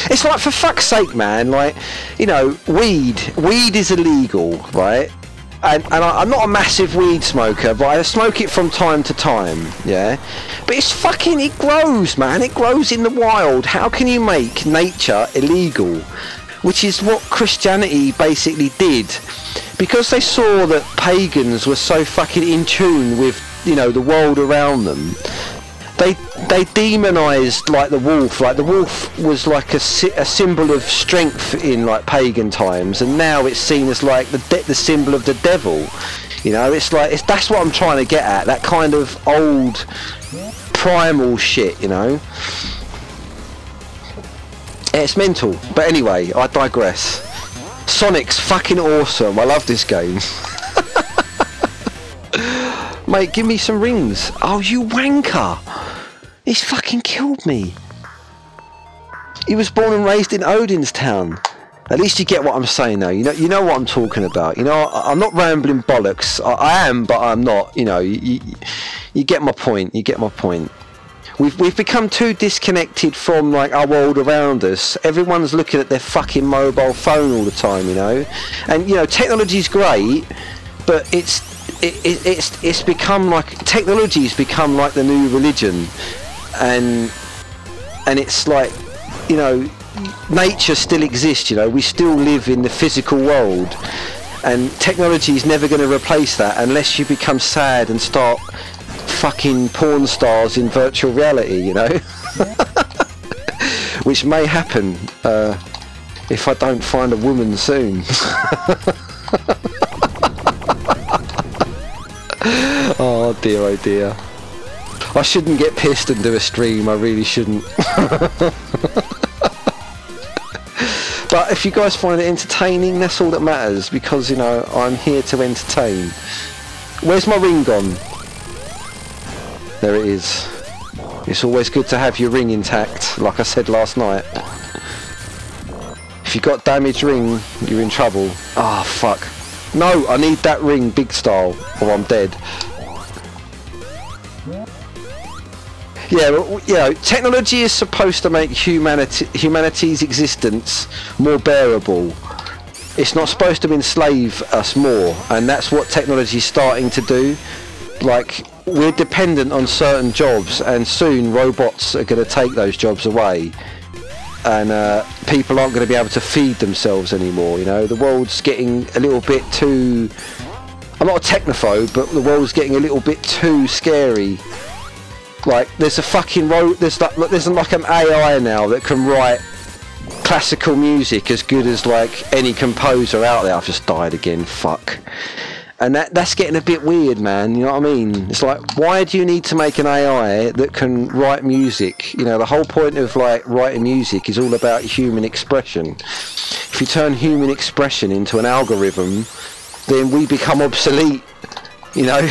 It's like, for fuck's sake, man, like, you know, weed is illegal, right? And I'm not a massive weed smoker, but I smoke it from time to time, yeah? But it's fucking, it grows, man, it grows in the wild. How can you make nature illegal? Which is what Christianity basically did. Because they saw that pagans were so fucking in tune with, you know, the world around them, they demonized, like, the wolf. Like, the wolf was like a symbol of strength in, like, pagan times, and now it's seen as like the symbol of the devil. You know, it's like, that's what I'm trying to get at, that kind of old primal shit, you know. It's mental. But anyway, I digress. Sonic's fucking awesome. I love this game. Mate, give me some rings. Oh, you wanker. He's fucking killed me. He was born and raised in Odin's town. At least you get what I'm saying now. You know what I'm talking about. You know, I'm not rambling bollocks. I am, but I'm not. You know, you get my point. You get my point. We've become too disconnected from, like, our world around us. Everyone's looking at their fucking mobile phone all the time, you know. And, you know, technology's great, but it's become like, technology's become like the new religion, and it's like, you know, nature still exists, you know, we still live in the physical world, and technology is never going to replace that unless you become sad and start fucking porn stars in virtual reality, you know. Which may happen if I don't find a woman soon. Oh dear, oh dear. I shouldn't get pissed and do a stream, I really shouldn't. But if you guys find it entertaining, that's all that matters, because, you know, I'm here to entertain. Where's my ring gone? There it is. It's always good to have your ring intact, like I said last night. If you got damaged ring, you're in trouble. Ah, fuck. No, I need that ring big style, or I'm dead. Yeah, well, you know, technology is supposed to make humanity's existence more bearable. It's not supposed to enslave us more, and that's what technology is starting to do. Like, we're dependent on certain jobs, and soon robots are going to take those jobs away, and people aren't going to be able to feed themselves anymore. You know, the world's getting a little bit too... I'm not a technophobe, but the world's getting a little bit too scary. Like, there's a fucking there's like an AI now that can write classical music as good as like any composer out there. I've just died again, fuck. And that's getting a bit weird, man, you know what I mean? It's like, why do you need to make an AI that can write music? You know, the whole point of like writing music is all about human expression. If you turn human expression into an algorithm, then we become obsolete, you know?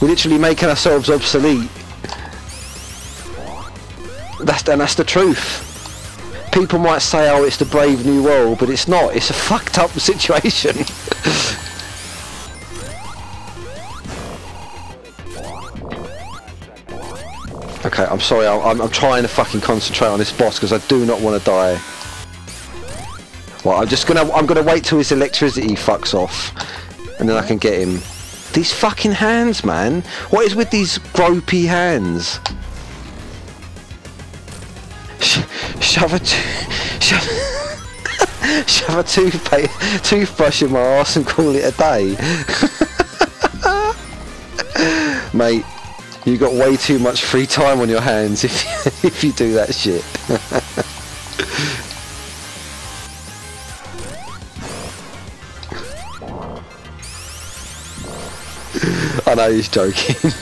We're literally making ourselves obsolete. That's the truth. People might say, oh, it's the brave new world, but it's not. It's a fucked up situation. Okay, I'm sorry, I'm trying to fucking concentrate on this boss because I do not want to die. Well, I'm gonna wait till his electricity fucks off, and then I can get him. These fucking hands, man. What is with these gropey hands? Shove a toothbrush in my arse and call it a day. Mate, you got way too much free time on your hands if you do that shit. I know he's joking.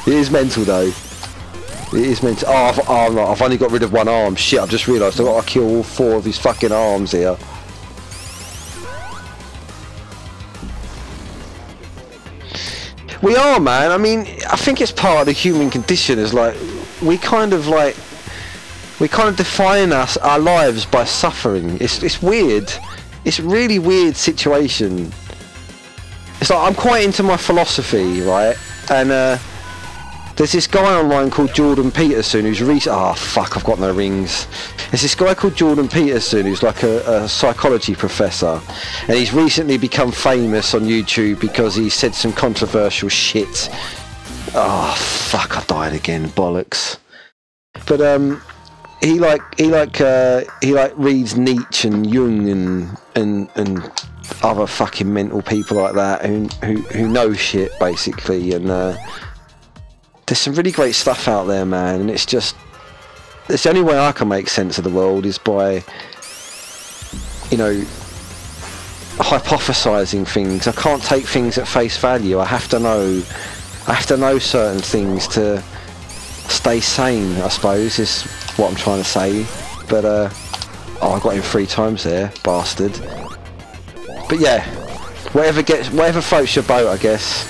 It is mental though. It is mental. Oh, I've only got rid of one arm. Shit, I've just realised I've got to kill all 4 of his fucking arms here. We are, man. I mean, I think it's part of the human condition. Is like we kind of define our lives by suffering. It's weird. It's a really weird situation. It's like I'm quite into my philosophy, right? And there's this guy online called Jordan Peterson who's oh fuck, I've got no rings. There's this guy called Jordan Peterson who's like a psychology professor, and he's recently become famous on YouTube because he said some controversial shit. Oh fuck, I died again, bollocks. But he reads Nietzsche and Jung and other fucking mental people like that who know shit basically, and there's some really great stuff out there, man, and it's the only way I can make sense of the world is by, you know, hypothesizing things. I can't take things at face value. I have to know certain things to stay sane, I suppose, is what I'm trying to say. But oh, I got him 3 times there, bastard. But yeah, whatever floats your boat, I guess.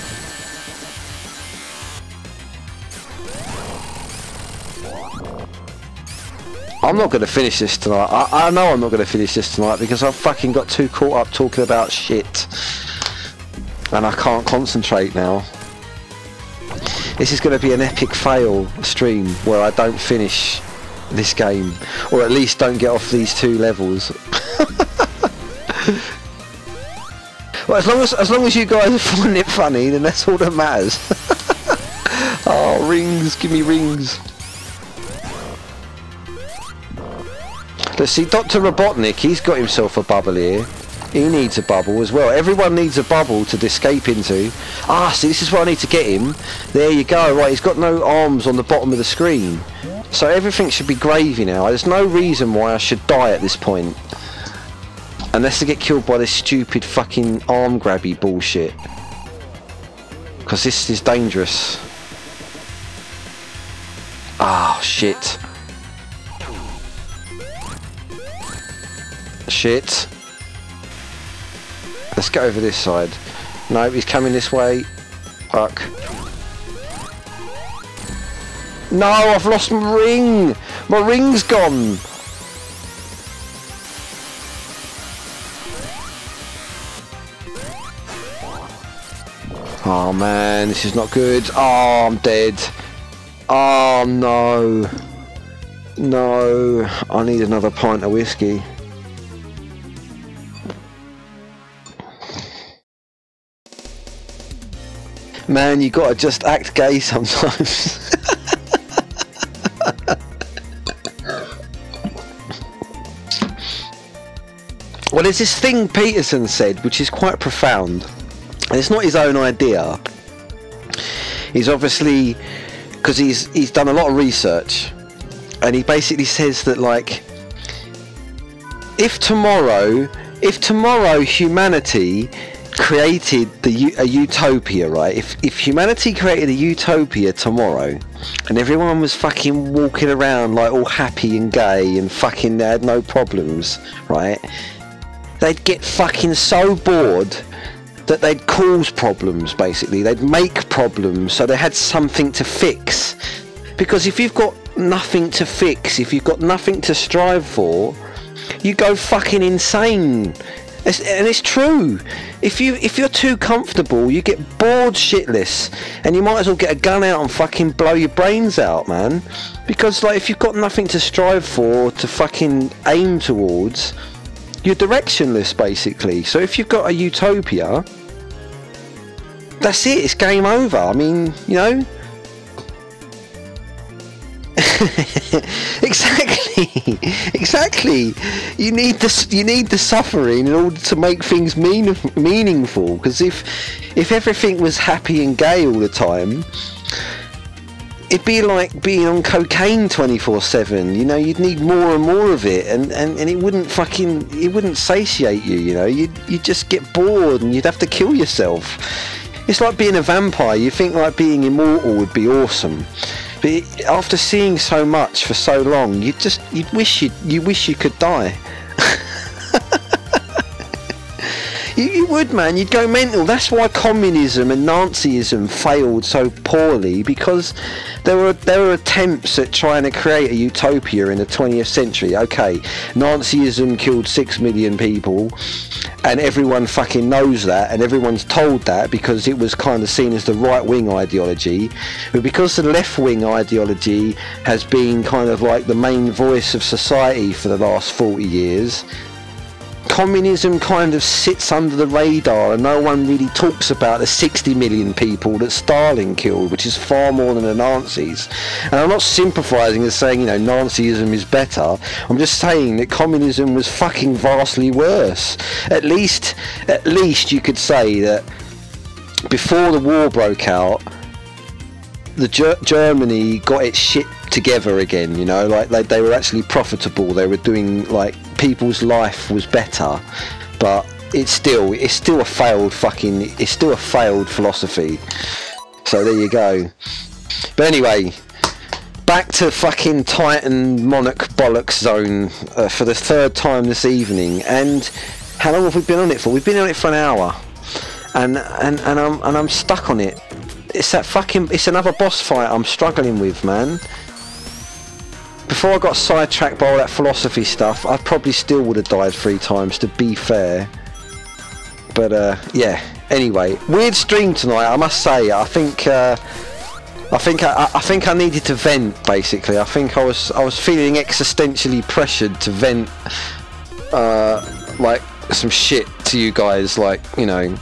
I'm not going to finish this tonight. I know I'm not going to finish this tonight because I've fucking got too caught up talking about shit. And I can't concentrate now. This is going to be an epic fail stream where I don't finish this game. Or at least don't get off these 2 levels. Well, as long as you guys are finding it funny, then that's all that matters. Oh, rings, give me rings. Let's see, Dr. Robotnik, he's got himself a bubble here. He needs a bubble as well. Everyone needs a bubble to escape into. Ah, see, this is where I need to get him. There you go. Right, he's got no arms on the bottom of the screen. So everything should be gravy now. There's no reason why I should die at this point. Unless they get killed by this stupid fucking arm grabby bullshit. Because this is dangerous. Ah, shit. Shit. Let's get over this side. No, he's coming this way. Fuck. No, I've lost my ring! My ring's gone! Oh man, this is not good. Oh, I'm dead. Oh no. No, I need another pint of whiskey. Man, you gotta just act gay sometimes. Well, there's this thing Peterson said, which is quite profound. And it's not his own idea. He's obviously, because he's done a lot of research, and he basically says that, like, if tomorrow humanity created a utopia, right? If humanity created a utopia tomorrow, and everyone was fucking walking around like all happy and gay and fucking they had no problems, right? They'd get fucking so bored that they'd cause problems, basically. They'd make problems so they had something to fix. Because if you've got nothing to fix, if you've got nothing to strive for, you go fucking insane. And it's true. If you're too comfortable, you get bored shitless, and you might as well get a gun out and fucking blow your brains out, man. Because, like, if you've got nothing to strive for, to fucking aim towards, you're directionless, basically. So if you've got a utopia, that's it, it's game over. I mean, you know. exactly. You need the suffering in order to make things meaningful. Because if everything was happy and gay all the time, it'd be like being on cocaine 24/7. You know, you'd need more and more of it, and it wouldn't satiate you. You know, you'd just get bored and you'd have to kill yourself. It's like being a vampire. You think like being immortal would be awesome, but after seeing so much for so long, you wish you could die. You would, man. You'd go mental. That's why communism and Nazism failed so poorly, because there were attempts at trying to create a utopia in the 20th century. Okay, Nazism killed 6 million people, and everyone fucking knows that, and everyone's told that because it was kind of seen as the right-wing ideology. But because the left-wing ideology has been kind of like the main voice of society for the last 40 years, communism kind of sits under the radar, and no one really talks about the 60 million people that Stalin killed, which is far more than the Nazis. And I'm not sympathising and saying, you know, Nazism is better. I'm just saying that communism was fucking vastly worse. At least you could say that before the war broke out, Germany got its shit together again, you know, like they were actually profitable. They were doing, like, people's life was better, but it's still a failed philosophy. So there you go. But anyway, back to fucking Titan Monarch bollocks zone for the third time this evening. And how long have we been on it for? We've been on it for an hour, and I'm stuck on it. It's another boss fight I'm struggling with, man. Before I got sidetracked by all that philosophy stuff, I probably still would have died 3 times, to be fair. But yeah. Anyway, weird stream tonight, I must say. I think I needed to vent, basically. I think I was feeling existentially pressured to vent, like, some shit to you guys, like, you know.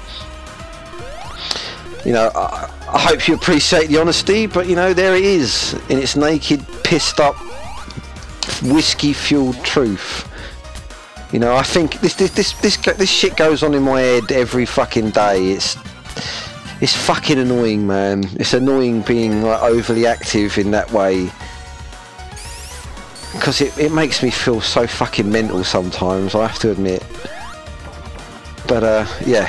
I hope you appreciate the honesty, but, you know, there it is, in its naked, pissed up, whiskey-fueled truth. You know, I think this shit goes on in my head every fucking day. It's fucking annoying, man. It's annoying being, like, overly active in that way, because it makes me feel so fucking mental sometimes, I have to admit. But yeah,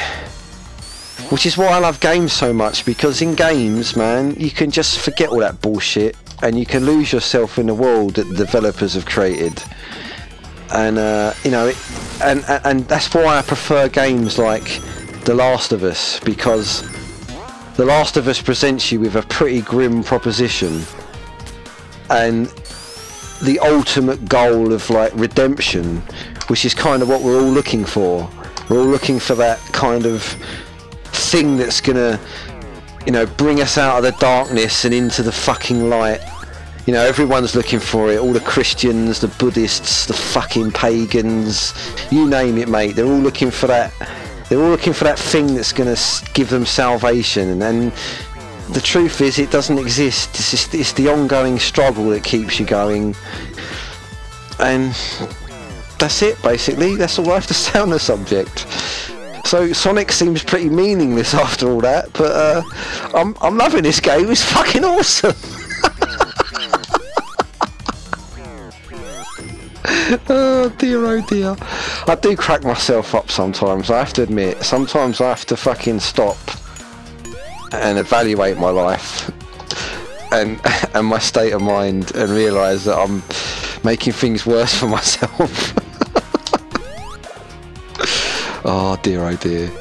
which is why I love games so much, because in games, man, you can just forget all that bullshit and you can lose yourself in the world that the developers have created. And you know, and that's why I prefer games like The Last of Us, because The Last of Us presents you with a pretty grim proposition and the ultimate goal of like redemption, which is kind of what we're all looking for. We're all looking for that kind of thing that's gonna, you know, bring us out of the darkness and into the fucking light. You know, everyone's looking for it. All the Christians, the Buddhists, the fucking pagans, you name it, mate. They're all looking for that. They're all looking for that thing that's going to give them salvation. And the truth is, it doesn't exist. It's the ongoing struggle that keeps you going. And that's it, basically. That's all I have to say on the subject. So Sonic seems pretty meaningless after all that, but I'm loving this game. It's fucking awesome. Oh dear, oh dear. I do crack myself up sometimes, I have to admit. Sometimes I have to fucking stop and evaluate my life and my state of mind and realise that I'm making things worse for myself. Oh dear, oh dear.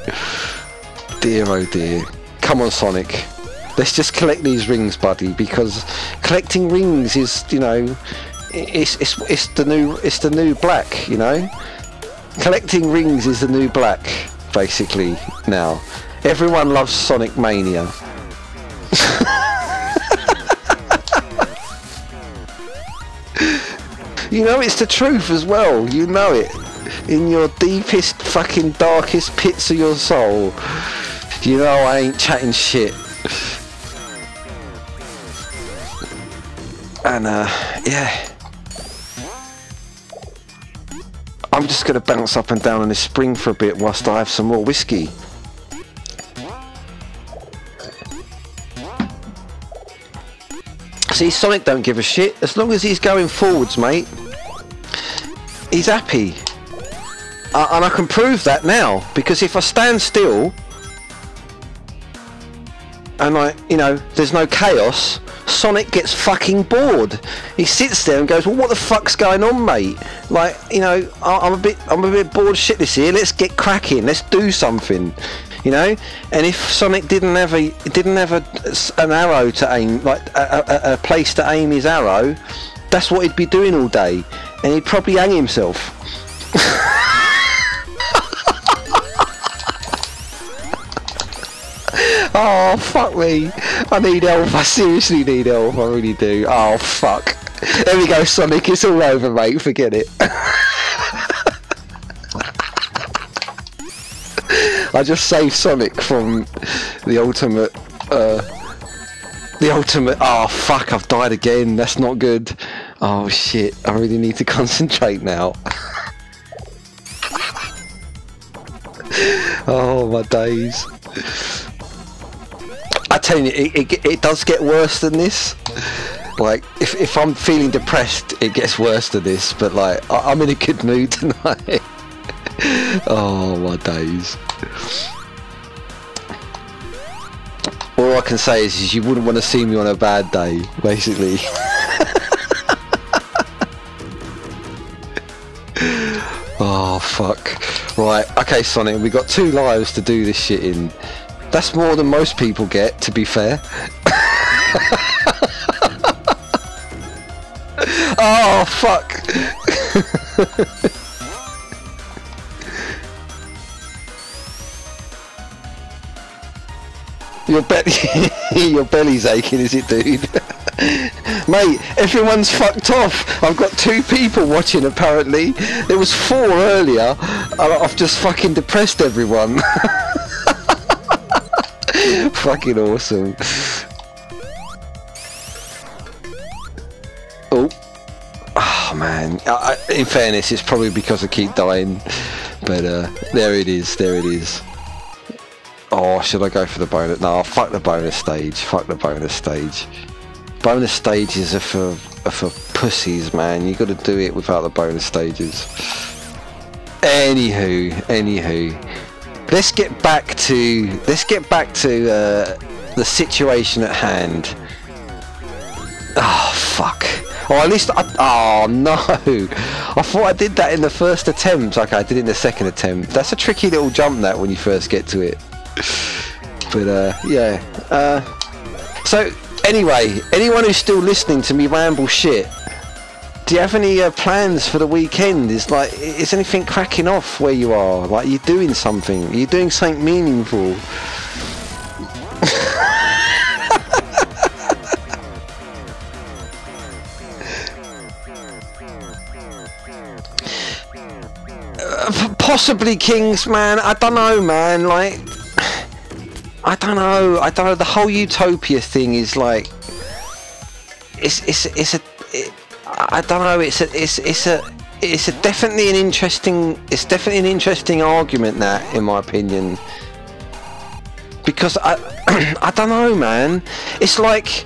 Dear, oh dear. Come on, Sonic. Let's just collect these rings, buddy, because collecting rings is, you know, it's the new black, you know. Collecting rings is the new black, basically, now. Everyone loves Sonic Mania. You know, it's the truth as well, you know it. In your deepest fucking darkest pits of your soul, you know I ain't chatting shit. And yeah, I'm just gonna bounce up and down on this spring for a bit whilst I have some more whiskey. See, Sonic don't give a shit. As long as he's going forwards, mate, he's happy. And I can prove that now, because if I stand still and you know, there's no chaos, Sonic gets fucking bored. He sits there and goes, well, what the fuck's going on, mate? Like, you know, I'm a bit bored shitless here. Let's get cracking. Let's do something. You know. And if Sonic didn't have an arrow to aim, like a place to aim his arrow, that's what he'd be doing all day, and he'd probably hang himself. Oh, fuck me. I need help. I seriously need help. I really do. Oh, fuck. There we go, Sonic. It's all over, mate. Forget it. I just saved Sonic from the ultimate... Oh, fuck. I've died again. That's not good. Oh, shit. I really need to concentrate now. Oh, my days. I tell you, it does get worse than this. Like, if I'm feeling depressed, it gets worse than this. But like, I'm in a good mood tonight. Oh my days. All I can say is you wouldn't want to see me on a bad day, basically. Oh fuck. Right, okay, Sonic, we got 2 lives to do this shit in. That's more than most people get, to be fair. Oh, fuck. Your belly's aching, is it, dude? Mate, everyone's fucked off. I've got 2 people watching, apparently. There was 4 earlier. I've just fucking depressed everyone. Fucking awesome. Oh man, in fairness, it's probably because I keep dying, but there it is. Oh, should I go for the bonus? No, fuck the bonus stage. Fuck the bonus stage. Bonus stages are for pussies, man. You got to do it without the bonus stages. Anywho, let's get back to the situation at hand. Oh fuck. Or at least oh no, I thought I did that in the first attempt. Okay, I did it in the second attempt. That's a tricky little jump, that, when you first get to it. But yeah. So anyway, anyone who's still listening to me ramble shit, do you have any plans for the weekend? Is anything cracking off where you are? Like, you're doing something? Are you doing something meaningful? Possibly, Kings, man. I don't know, man. Like, I don't know. The whole utopia thing is like, I don't know. It's definitely an interesting argument, that, in my opinion. Because I don't know, man. It's like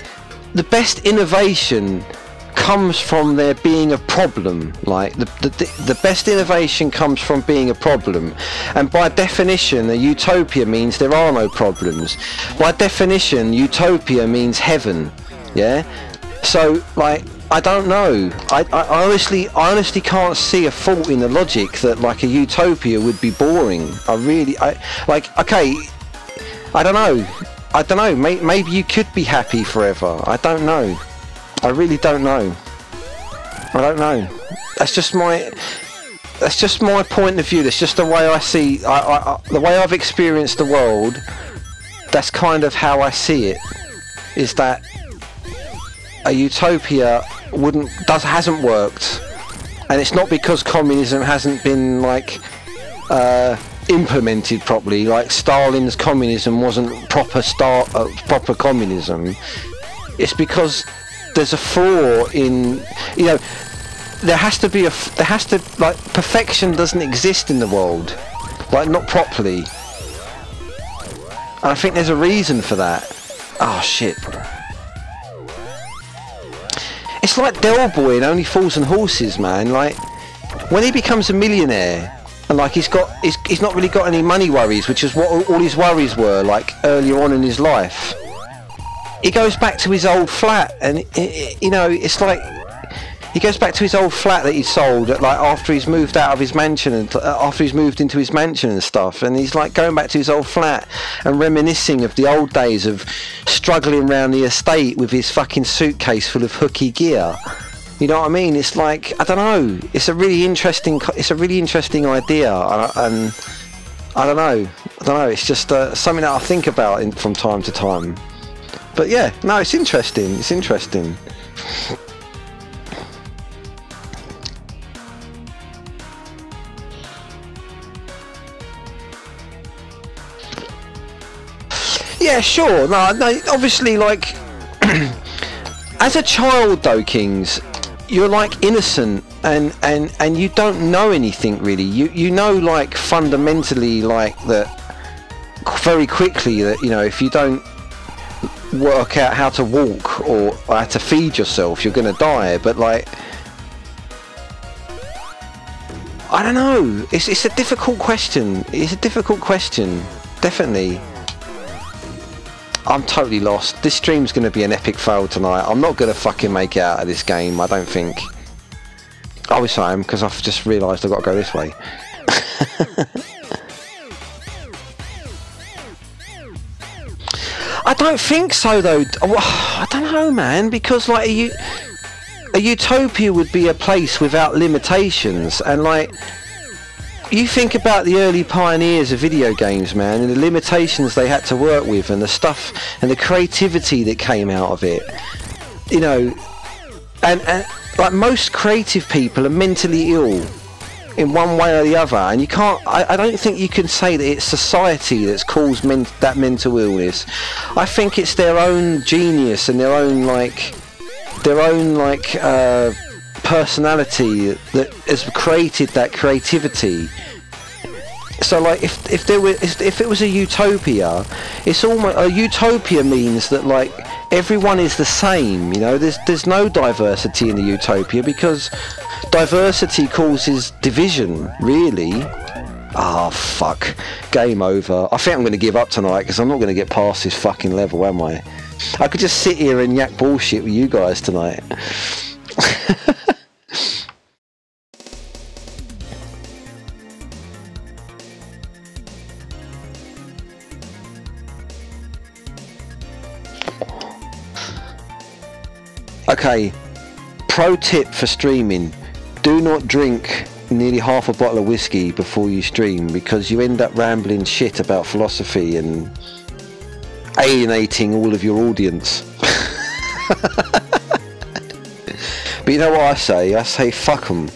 the best innovation comes from there being a problem. Like the best innovation comes from being a problem, and by definition a utopia means there are no problems. By definition, utopia means heaven. Yeah, so like, I don't know. I honestly can't see a fault in the logic that like a utopia would be boring. Okay, I don't know. Maybe you could be happy forever. I don't know. I really don't know. I don't know. That's just my point of view. That's just the way I see. The way I've experienced the world. That's kind of how I see it. Is that a utopia hasn't worked, and it's not because communism hasn't been like implemented properly. Like Stalin's communism wasn't proper communism. It's because there's a flaw in, you know, like, perfection doesn't exist in the world, like, not properly, and I think there's a reason for that. Oh shit. It's like Del Boy in Only Fools and Horses, man. Like, when he becomes a millionaire, and like he's not really got any money worries, which is what all his worries were, like, earlier on in his life. He goes back to his old flat, and you know, it's like he goes back to his old flat that he sold, like, after he's moved out of his mansion, and after he's moved into his mansion and stuff, and he's like going back to his old flat and reminiscing of the old days of struggling around the estate with his fucking suitcase full of hooky gear. You know what I mean? It's like, I don't know. It's a really interesting idea, and I don't know. It's just something that I think about from time to time. But yeah, no, it's interesting. It's interesting. Yeah, sure. No, obviously, like, as a child though, Kings, you're like innocent, and you don't know anything really. You know, like, fundamentally, like, that very quickly, that, you know, if you don't work out how to walk or how to feed yourself, you're gonna die. But like, I don't know. It's a difficult question. It's a difficult question. Definitely. I'm totally lost. This stream's gonna be an epic fail tonight. I'm not gonna fucking make it out of this game, I don't think. I wish I am, because I've just realised I've got to go this way. I don't think so though. I don't know, man, because like a utopia would be a place without limitations, and like, you think about the early pioneers of video games, man, and the limitations they had to work with, and the stuff and the creativity that came out of it, you know, and like, most creative people are mentally ill in one way or the other, and you can't, I don't think you can say that it's society that's caused that mental illness. I think it's their own genius and their own personality that has created that creativity. So like, if it was a utopia, it's almost, a utopia means that like everyone is the same, you know. There's no diversity in the utopia, because diversity causes division, really. Ah, fuck. Game over. I think I'm going to give up tonight because I'm not going to get past this fucking level, am I? I could just sit here and yak bullshit with you guys tonight. Okay, pro tip for streaming: do not drink nearly half a bottle of whiskey before you stream, because you end up rambling shit about philosophy and alienating all of your audience. But you know what I say? I say fuck them.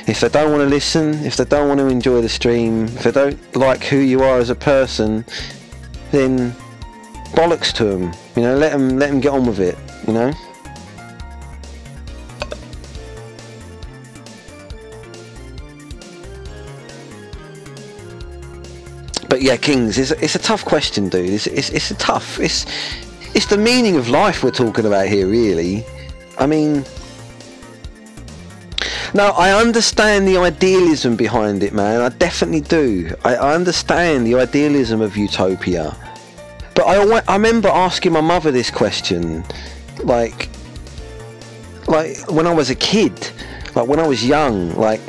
If they don't want to listen, if they don't want to enjoy the stream, if they don't like who you are as a person, then bollocks to them. You know, let them get on with it. You know. But yeah, Kings, it's a tough question, dude. It's a tough. It's the meaning of life we're talking about here, really. I mean, no, I understand the idealism behind it, man. I definitely do. I understand the idealism of utopia. But I remember asking my mother this question, like when I was a kid, like when I was young, like,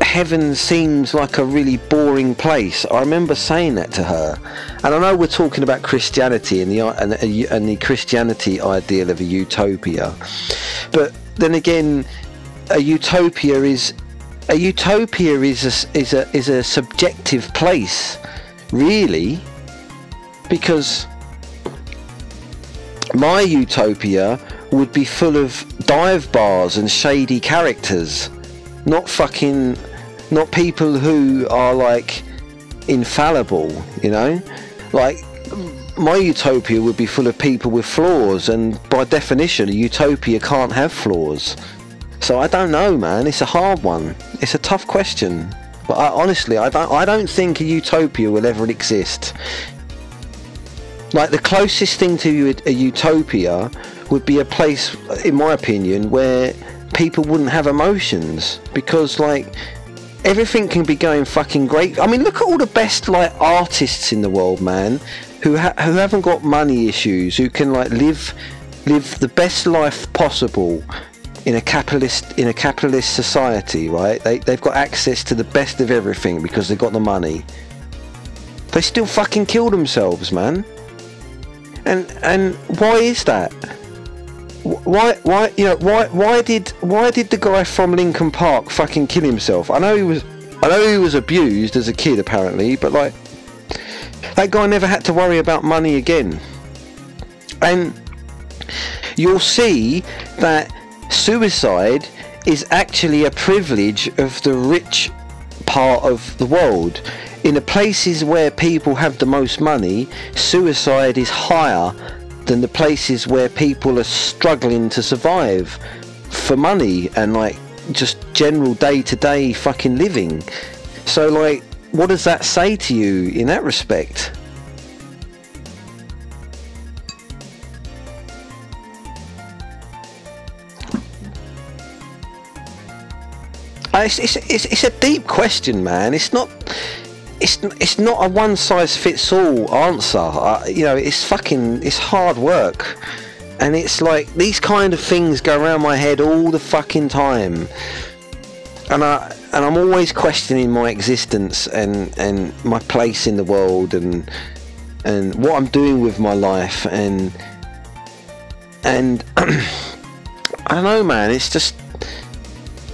heaven seems like a really boring place. I remember saying that to her, and I know we're talking about Christianity and the Christianity ideal of a utopia, but then again, a utopia is a subjective place, really, because my utopia would be full of dive bars and shady characters, not people who are like infallible, you know. Like, my utopia would be full of people with flaws, and by definition a utopia can't have flaws. So I don't know, man. It's a hard one. It's a tough question, but honestly I don't think a utopia will ever exist. Like, the closest thing to a utopia would be a place, in my opinion, where people wouldn't have emotions, because like everything can be going fucking great. I mean, look at all the best like artists in the world, man, who haven't got money issues, who can like live the best life possible in a capitalist society, right? They've got access to the best of everything because they've got the money. They still fucking kill themselves, man. And why is that? Why did the guy from Linkin Park fucking kill himself? I know he was abused as a kid, apparently, but like, that guy never had to worry about money again. And you'll see that suicide is actually a privilege of the rich part of the world. In the places where people have the most money, suicide is higher than the places where people are struggling to survive for money and like just general day-to-day fucking living. So like, what does that say to you in that respect? It's a deep question, man. It's not a one-size-fits-all answer. You know, it's hard work, and it's like these kind of things go around my head all the fucking time, and I'm always questioning my existence and my place in the world and what I'm doing with my life, and I don't know, man.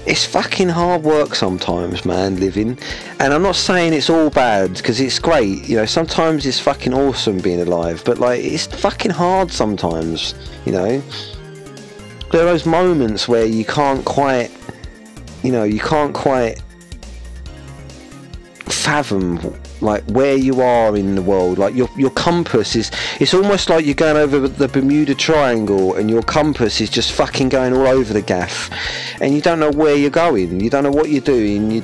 It's fucking hard work sometimes, man, living. And I'm not saying it's all bad, because it's great, you know, sometimes it's fucking awesome being alive, but like, it's fucking hard sometimes, you know. There are those moments where you can't quite fathom like where you are in the world. Like your compass is, it's almost like you're going over the Bermuda Triangle and your compass is just fucking going all over the gaff, and you don't know where you're going, you don't know what you're doing,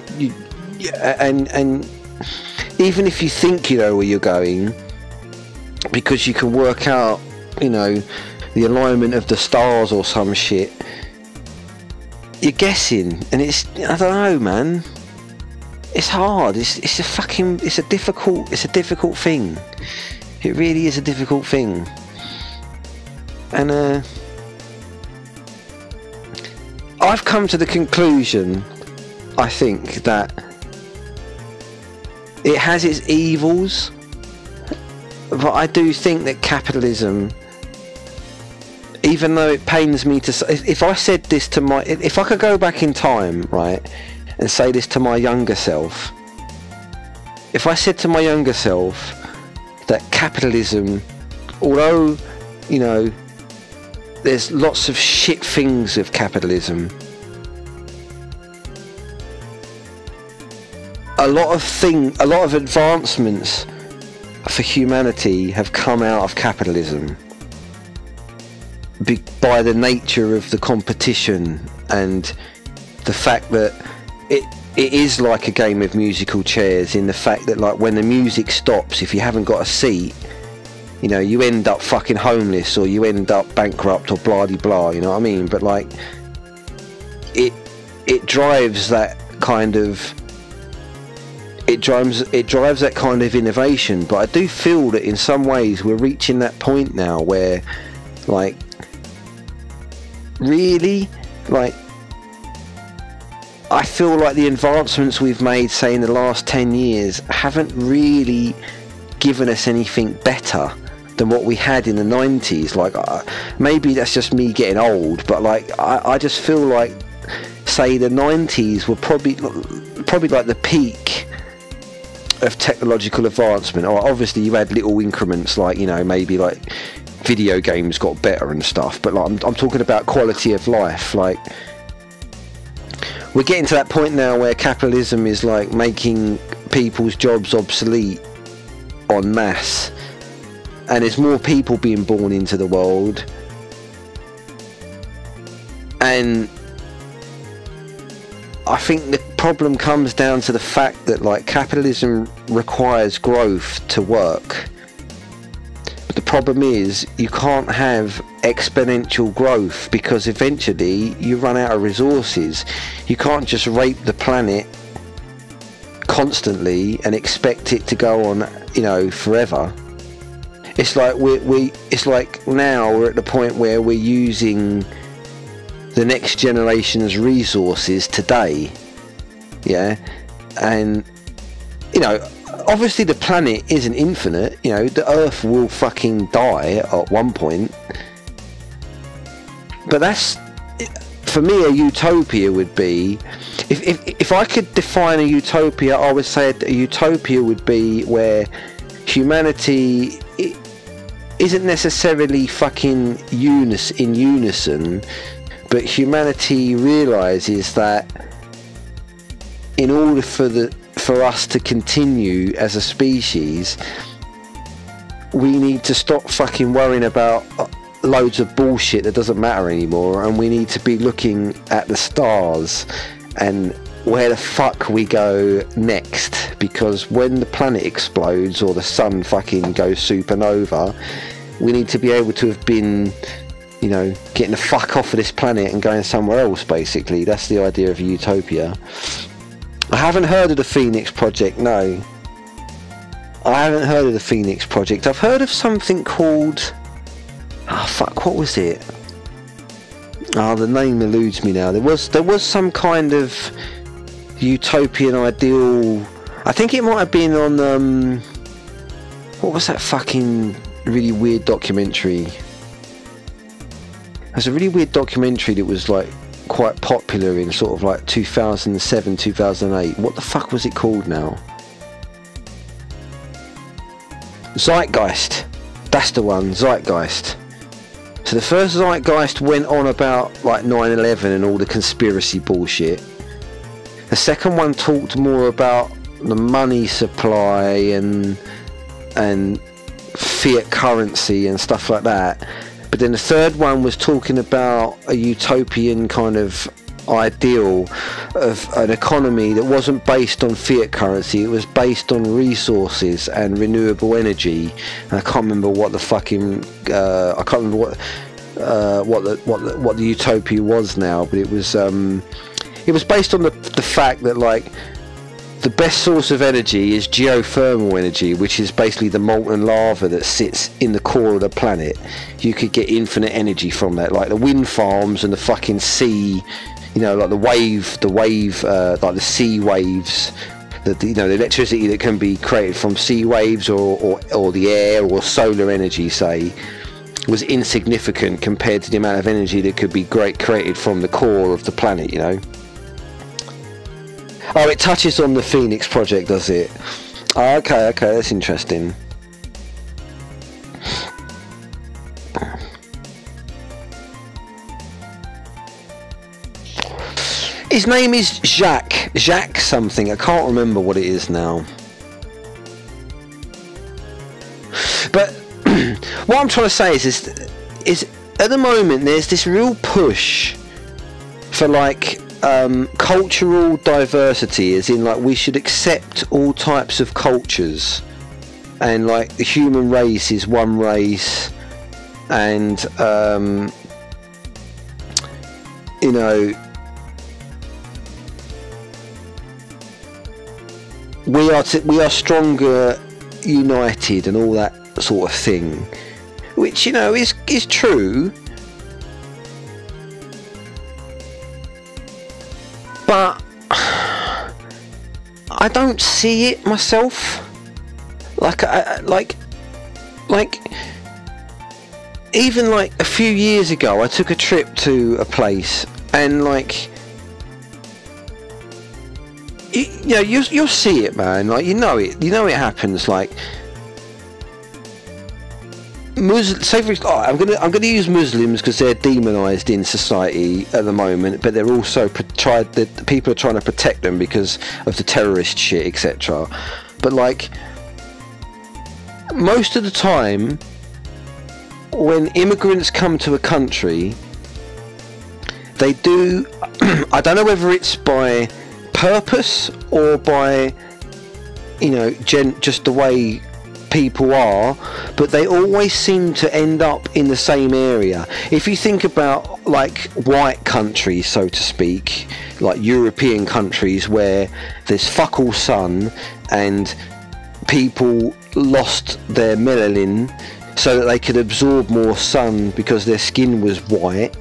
and even if you think you know where you're going, because you can work out, you know, the alignment of the stars or some shit, you're guessing, and it's, I don't know, man. it's hard. It's a difficult thing. It really is a difficult thing. And I've come to the conclusion, I think, that it has its evils, but I do think that capitalism, even though it pains me to say, if I said this to my, if I could go back in time, right, and say this to my younger self, if I said to my younger self that capitalism, although, you know, there's lots of shit things with capitalism, a lot of advancements for humanity have come out of capitalism by the nature of the competition and the fact that it is like a game of musical chairs, in the fact that, like, when the music stops, if you haven't got a seat, you know, you end up fucking homeless, or you end up bankrupt, or blah de blah, you know what I mean? But like, it drives that kind of, it drives that kind of innovation. But I do feel that in some ways we're reaching that point now where, like, really, like, I feel like the advancements we've made, say, in the last 10 years haven't really given us anything better than what we had in the 90s. Like, maybe that's just me getting old, but like, I just feel like, say, the 90s were probably like the peak of technological advancement. Or obviously you had little increments, like, you know, maybe like video games got better and stuff, but like, I'm talking about quality of life. Like, we're getting to that point now where capitalism is like making people's jobs obsolete en masse, and there's more people being born into the world, and I think the problem comes down to the fact that, like, capitalism requires growth to work. But the problem is, you can't have exponential growth, because eventually you run out of resources. You can't just rape the planet constantly and expect it to go on, you know, forever. It's like it's like now we're at the point where we're using the next generation's resources today, yeah, and, you know, obviously the planet isn't infinite. You know, the Earth will fucking die at one point, but that's, for me, a utopia would be, if I could define a utopia, I would say a utopia would be where humanity isn't necessarily fucking in unison, but humanity realizes that in order for us to continue as a species, we need to stop fucking worrying about loads of bullshit that doesn't matter anymore, and we need to be looking at the stars and where the fuck we go next. Because when the planet explodes or the sun fucking goes supernova, we need to be able to have been, you know, getting the fuck off of this planet and going somewhere else, basically. That's the idea of a utopia. I haven't heard of the Phoenix Project, no. I haven't heard of the Phoenix Project. I've heard of something called, oh fuck, what was it? Oh, the name eludes me now. There was some kind of utopian ideal. I think it might have been on what was that fucking really weird documentary? There's a really weird documentary that was like quite popular in sort of like 2007, 2008. What the fuck was it called now? Zeitgeist. That's the one, Zeitgeist. So the first Zeitgeist went on about like 9/11 and all the conspiracy bullshit. The second one talked more about the money supply and fiat currency and stuff like that. But then the third one was talking about a utopian kind of ideal of an economy that wasn't based on fiat currency. It was based on resources and renewable energy. And I can't remember what the fucking I can't remember what the utopia was now, but it was based on the fact that, like, the best source of energy is geothermal energy, which is basically the molten lava that sits in the core of the planet. You could get infinite energy from that, like the wind farms and the fucking sea, you know, like the wave, like the sea waves, you know, the electricity that can be created from sea waves or the air or solar energy, say, was insignificant compared to the amount of energy that could be created from the core of the planet, you know. Oh, it touches on the Phoenix project, does it? Oh, okay, that's interesting. His name is Jacques something, I can't remember what it is now. But what I'm trying to say is at the moment there's this real push for like cultural diversity, as in like we should accept all types of cultures, and like the human race is one race, and you know, we are stronger united and all that sort of thing, which, you know, is true, but I don't see it myself. Like even like a few years ago I took a trip to a place, and like, you know, you'll see it, man. Like, you know it happens. Like, say for I'm gonna use Muslims because they're demonized in society at the moment, but they're also people are trying to protect them because of the terrorist shit, etc. But like, most of the time when immigrants come to a country, they do I don't know whether it's by purpose or by, you know, just the way people are, but they always seem to end up in the same area. If you think about like white countries, so to speak, like European countries where there's fuck all sun and people lost their melanin so that they could absorb more sun because their skin was white,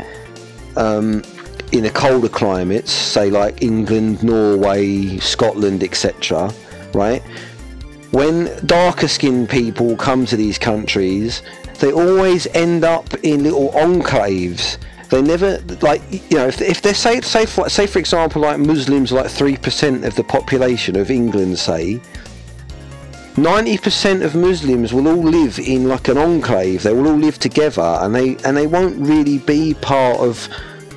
in a colder climates, say like England, Norway, Scotland, etc., right? When darker skinned people come to these countries, they always end up in little enclaves. They never, like, you know, if they're say for example, like Muslims are like 3% of the population of England, say 90% of Muslims will all live in like an enclave. They will all live together, and they won't really be part of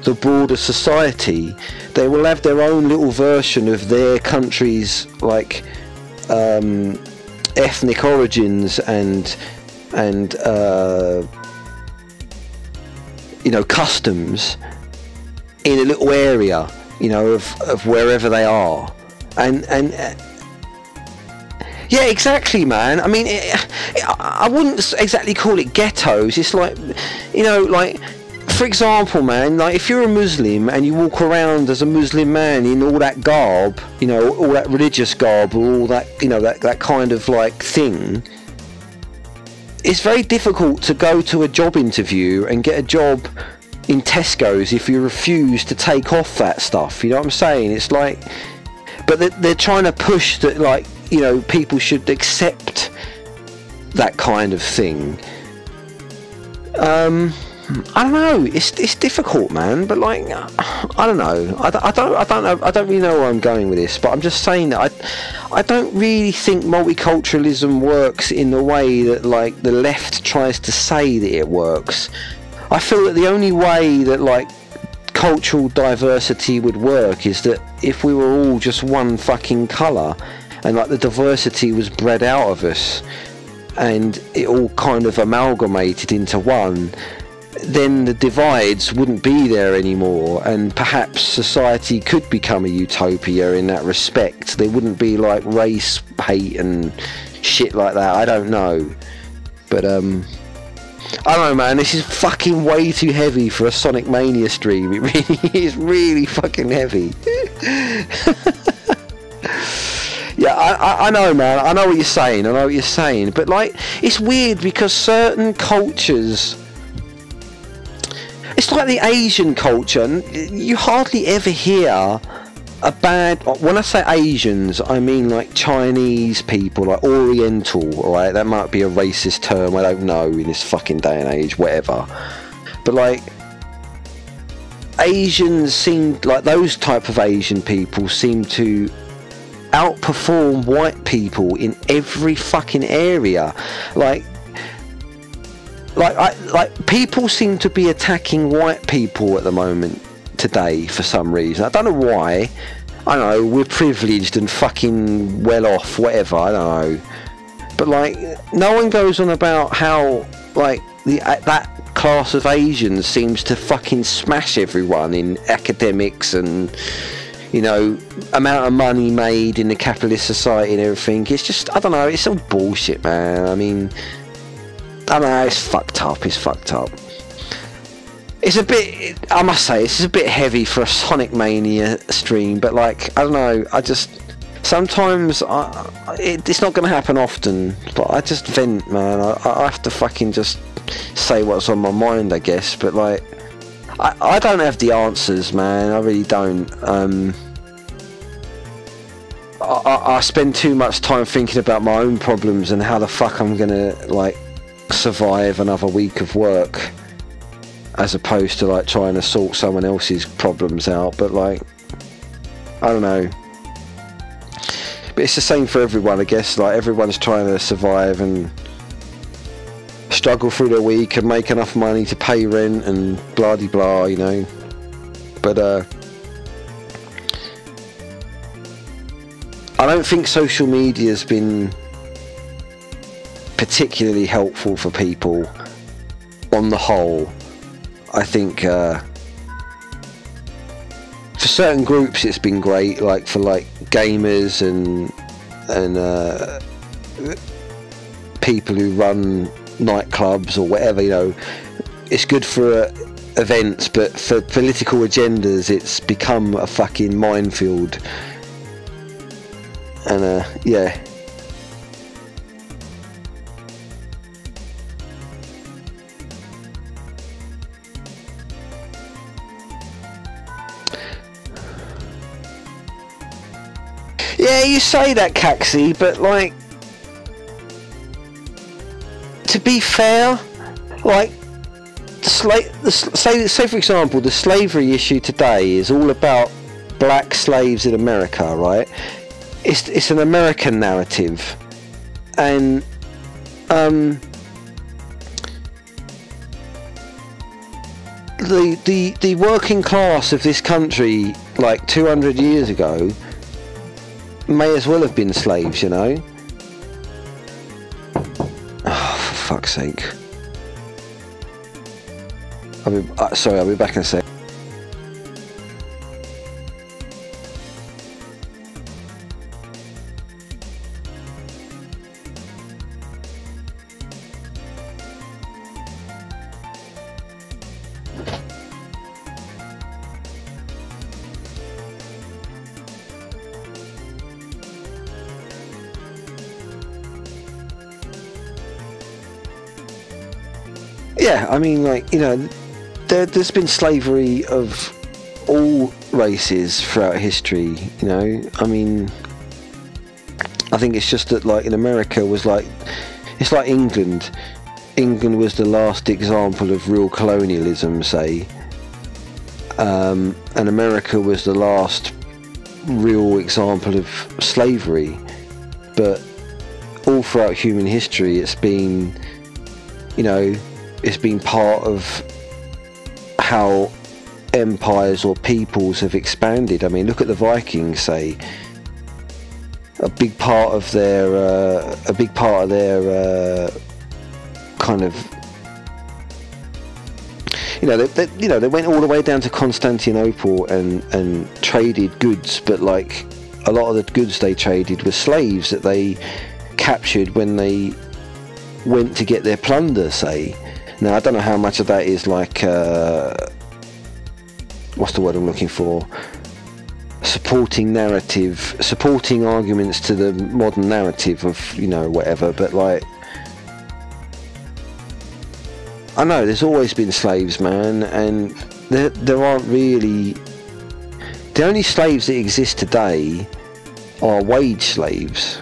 the broader society. They will have their own little version of their country's like ethnic origins and you know, customs in a little area, you know, of wherever they are, and yeah, exactly, man. I mean, I wouldn't exactly call it ghettos. It's like, you know, like, for example, man, like if you're a Muslim and you walk around as a Muslim man in all that garb, you know, all that religious garb, or all that, you know, that kind of like thing, it's very difficult to go to a job interview and get a job in Tesco's if you refuse to take off that stuff. You know what I'm saying? It's like, but they're trying to push that, like, you know, people should accept that kind of thing. I don't know. It's difficult, man. But like, I don't know. I don't know. I don't really know where I'm going with this. But I'm just saying that I don't really think multiculturalism works in the way that like the left tries to say that it works. I feel that the only way that like cultural diversity would work is that if we were all just one fucking colour, and like the diversity was bred out of us, and it all kind of amalgamated into one, then the divides wouldn't be there anymore, and perhaps society could become a utopia in that respect. There wouldn't be like race hate and shit like that. I don't know, but I don't know, man. This is fucking way too heavy for a Sonic Mania stream. It really is, really fucking heavy. Yeah, I know, man. I know what you're saying. I know what you're saying. But, like, it's weird because certain cultures... It's like the Asian culture. You hardly ever hear a bad... When I say Asians, I mean, like, Chinese people, like, Oriental, right? That might be a racist term. I don't know in this fucking day and age, whatever. But, like... Asians seem... Like, those type of Asian people seem to... outperform white people in every fucking area. Like people seem to be attacking white people at the moment today for some reason. I don't know why. I don't know, we're privileged and fucking well off, whatever, I don't know. But like, no one goes on about how like that class of Asians seems to fucking smash everyone in academics and, you know, amount of money made in the capitalist society and everything. It's just, I don't know, it's all bullshit, man. I mean, I don't know, it's fucked up, it's fucked up. It's a bit, I must say, this is a bit heavy for a Sonic Mania stream, but like, I don't know, I just, sometimes, it's not going to happen often, but I just vent, man. I have to fucking just say what's on my mind, I guess, but like, I don't have the answers, man. I really don't. I spend too much time thinking about my own problems and how the fuck I'm gonna like survive another week of work, as opposed to like trying to sort someone else's problems out. But like, I don't know. But it's the same for everyone, I guess. Like, everyone's trying to survive and struggle through the week and make enough money to pay rent and blah de blah, you know. But I don't think social media has been particularly helpful for people on the whole. I think for certain groups it's been great, like for like gamers and people who run nightclubs or whatever, you know. It's good for events, but for political agendas it's become a fucking minefield. And yeah. Yeah, you say that, Caxi, but like, to be fair, like, say for example, the slavery issue today is all about black slaves in America, right? It's an American narrative, and the working class of this country, like 200 years ago, may as well have been slaves, you know. Oh, for fuck's sake. Sorry, I'll be back in a sec. Yeah, I mean, like, you know, there's been slavery of all races throughout history, you know. I mean, I think it's just that, like, in America was like, it's like England. England was the last example of real colonialism, say, and America was the last real example of slavery. But all throughout human history, it's been, you know, it's been part of how empires or peoples have expanded. I mean, look at the Vikings, say. A big part of their kind of, you know, they went all the way down to Constantinople and traded goods, but like a lot of the goods they traded were slaves that they captured when they went to get their plunder, say. Now, I don't know how much of that is like, what's the word I'm looking for? supporting narrative, supporting arguments to the modern narrative of, you know, whatever, but like, I know there's always been slaves, man, and there aren't really, the only slaves that exist today are wage slaves.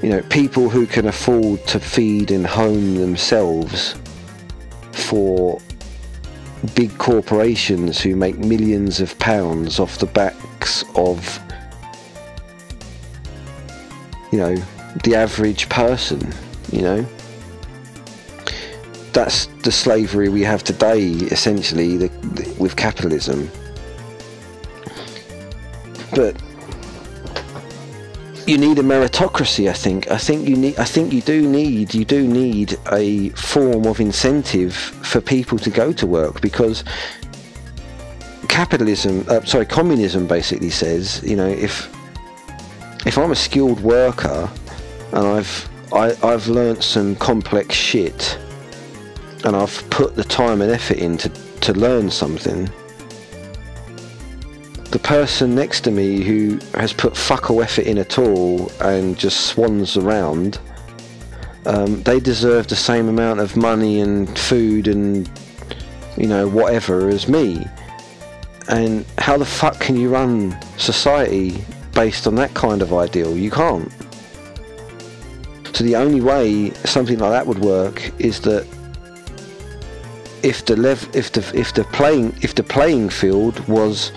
You know, people who can afford to feed and home themselves for big corporations who make millions of pounds off the backs of, you know, the average person, you know. That's the slavery we have today, essentially, with capitalism. But you need a meritocracy. I think you do need a form of incentive for people to go to work, because communism basically says, you know, if I'm a skilled worker and I've learnt some complex shit and I've put the time and effort in to learn something, the person next to me who has put fuck all effort in at all and just swans around, they deserve the same amount of money and food and, you know, whatever as me. And how the fuck can you run society based on that kind of ideal? You can't. So the only way something like that would work is that if the playing field was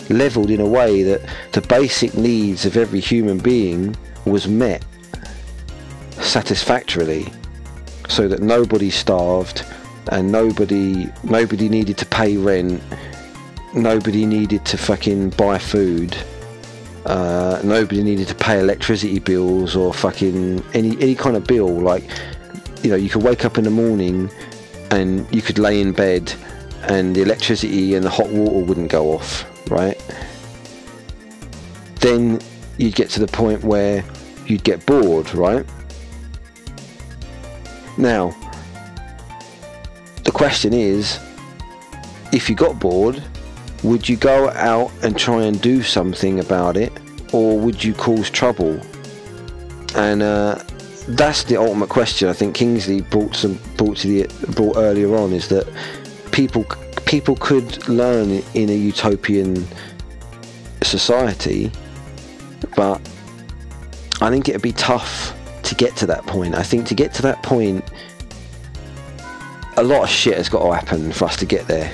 leveled in a way that the basic needs of every human being was met satisfactorily, so that nobody starved and nobody needed to pay rent, nobody needed to fucking buy food, nobody needed to pay electricity bills or fucking any kind of bill. Like, you know, you could wake up in the morning and you could lay in bed and the electricity and the hot water wouldn't go off, right? Then you'd get to the point where you'd get bored, right? Now, the question is, if you got bored, would you go out and try and do something about it, or would you cause trouble? And that's the ultimate question. I think Kingsley brought earlier on, is that people could learn in a utopian society, but I think it'd be tough to get to that point. I think to get to that point, a lot of shit has got to happen for us to get there.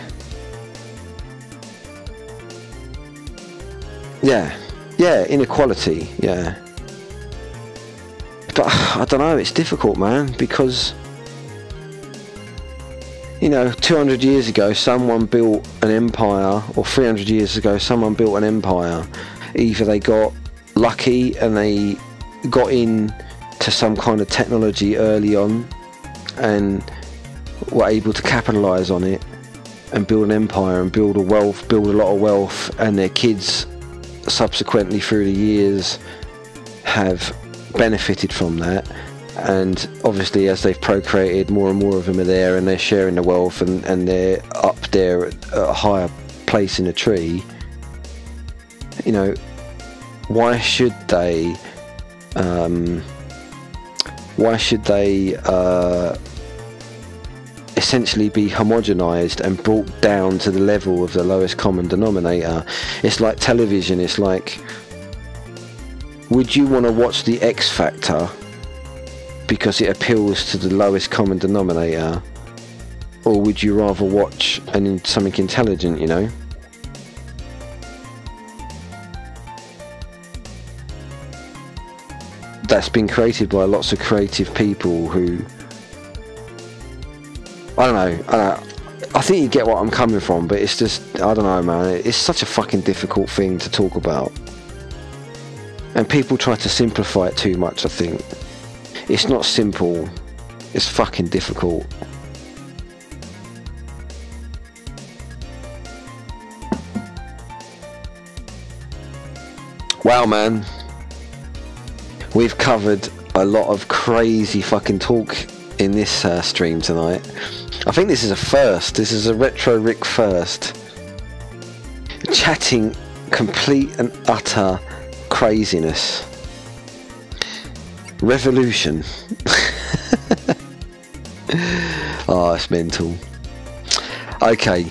Yeah, inequality, yeah. But I don't know, it's difficult, man, because, you know, 200 years ago someone built an empire, or 300 years ago someone built an empire. Either they got lucky and they got in to some kind of technology early on and were able to capitalize on it and build an empire and build a lot of wealth, and their kids subsequently through the years have benefited from that. And obviously as they've procreated, more and more of them are there and they're sharing the wealth, and they're up there at a higher place in the tree. You know, why should they essentially be homogenized and brought down to the level of the lowest common denominator? It's like television. It's like, would you want to watch the X Factor because it appeals to the lowest common denominator, or would you rather watch something intelligent, you know? That's been created by lots of creative people who, I don't know, I think you get what I'm coming from, but it's just, I don't know, man, it's such a fucking difficult thing to talk about, and people try to simplify it too much. I think it's not simple, it's fucking difficult. Wow, man, we've covered a lot of crazy fucking talk in this stream tonight. I think this is a first. This is a RetroRic first. Chatting complete and utter craziness. Revolution. Oh, it's mental. Okay,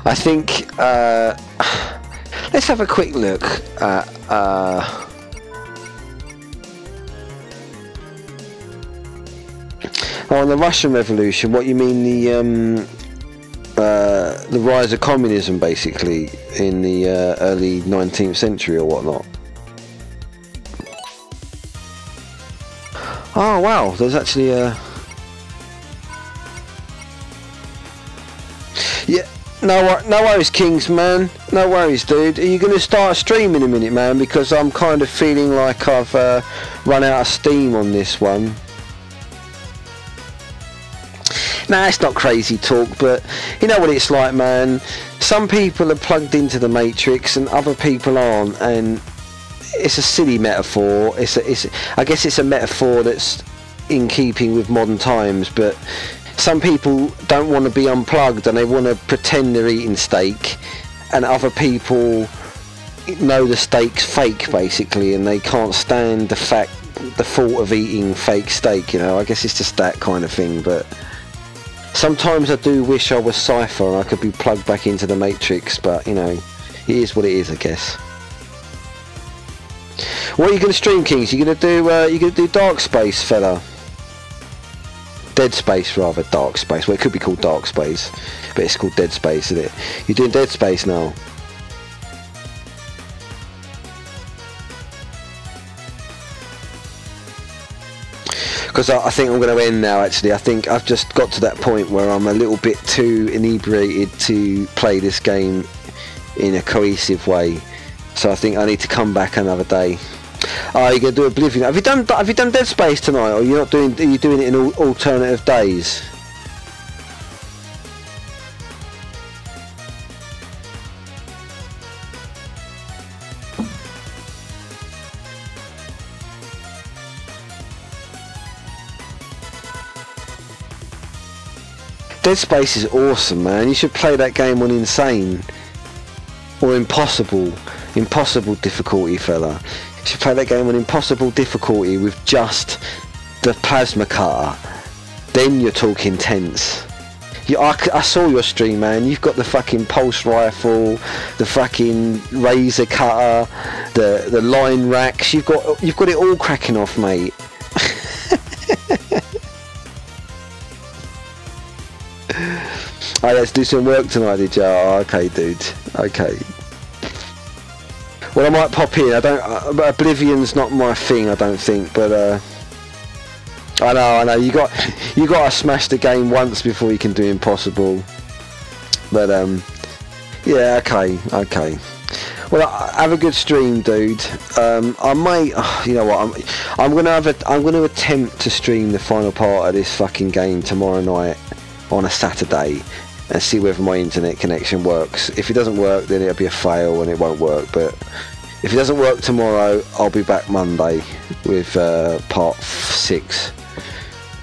I think let's have a quick look at on the Russian Revolution. What you mean, the rise of communism, basically, in the early 19th century or whatnot? Oh wow, there's actually a... Yeah, no worries, Kings, man. No worries, dude. Are you going to start a stream in a minute, man? Because I'm kind of feeling like I've run out of steam on this one. Nah, it's not crazy talk, but you know what it's like, man. Some people are plugged into the Matrix and other people aren't, and it's a silly metaphor. I guess it's a metaphor that's in keeping with modern times, but some people don't want to be unplugged and they want to pretend they're eating steak, and other people know the steak's fake, basically, and they can't stand the thought of eating fake steak, you know. I guess it's just that kind of thing. But sometimes I do wish I was Cypher and I could be plugged back into the Matrix, but you know, it is what it is, I guess. What are you going to stream, Kings? You going to do Dark Space, fella? Dead Space, rather. Dark Space. Well, it could be called Dark Space, but it's called Dead Space, isn't it? You're doing Dead Space now. Because I think I'm going to end now, actually. I think I've just got to that point where I'm a little bit too inebriated to play this game in a cohesive way. So I think I need to come back another day. Oh, you're going to do Oblivion. Have you done Dead Space tonight, or you're not doing? Are you doing it in alternative days? Dead Space is awesome, man. You should play that game on Insane or Impossible difficulty, fella. You should play that game on Impossible difficulty with just the plasma cutter. Then you're talking tense. I saw your stream, man. You've got the fucking pulse rifle, the fucking razor cutter, the line racks. You've got it all cracking off, mate. Oh, let's do some work tonight, did you? Oh, okay, dude. Okay. Well, I might pop in. Oblivion's not my thing, I don't think. But I know. You got to smash the game once before you can do Impossible. But yeah, okay. Well, have a good stream, dude. I might. You know what? I'm gonna attempt to stream the final part of this fucking game tomorrow night on a Saturday and see whether my internet connection works. If it doesn't work, then it'll be a fail and it won't work. But if it doesn't work tomorrow, I'll be back Monday with part 6.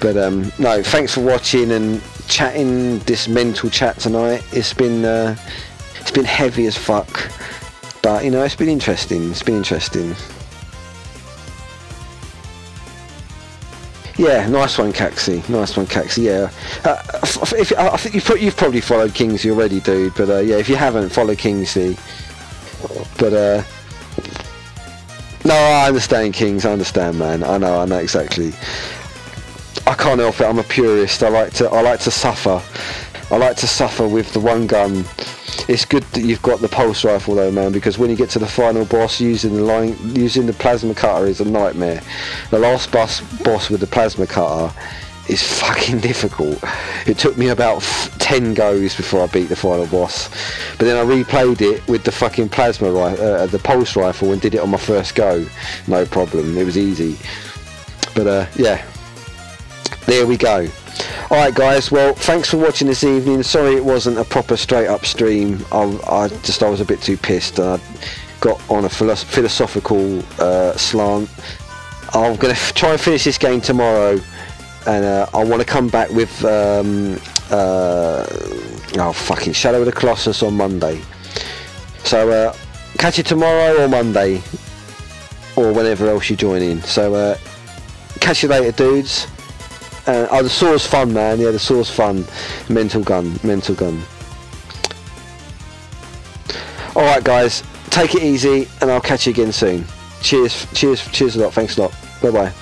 But no, thanks for watching and chatting this mental chat tonight. It's been heavy as fuck, but you know, it's been interesting. Yeah, nice one, Caxi. Yeah, I think you've probably followed Kingsley already, dude. But yeah, if you haven't, follow Kingsley. But no, I understand, Kings. I understand, man. I know exactly. I can't help it. I'm a purist. I like to suffer. I like to suffer with the one gun. It's good that you've got the pulse rifle though, man, because when you get to the final boss, using the plasma cutter is a nightmare. The last boss with the plasma cutter is fucking difficult. It took me about 10 goes before I beat the final boss, but then I replayed it with the fucking the pulse rifle and did it on my first go. No problem. It was easy. But yeah, there we go. Alright guys, well, thanks for watching this evening. Sorry it wasn't a proper straight up stream. I was a bit too pissed. I got on a philosophical slant. I'm going to try and finish this game tomorrow, and I want to come back with fucking Shadow of the Colossus on Monday. So catch you tomorrow or Monday, or whenever else you join in. So catch you later, dudes. Oh, the saw's fun, man. Yeah, the saw's fun. Mental gun. Alright guys, take it easy and I'll catch you again soon. Cheers a lot, thanks a lot. Bye bye.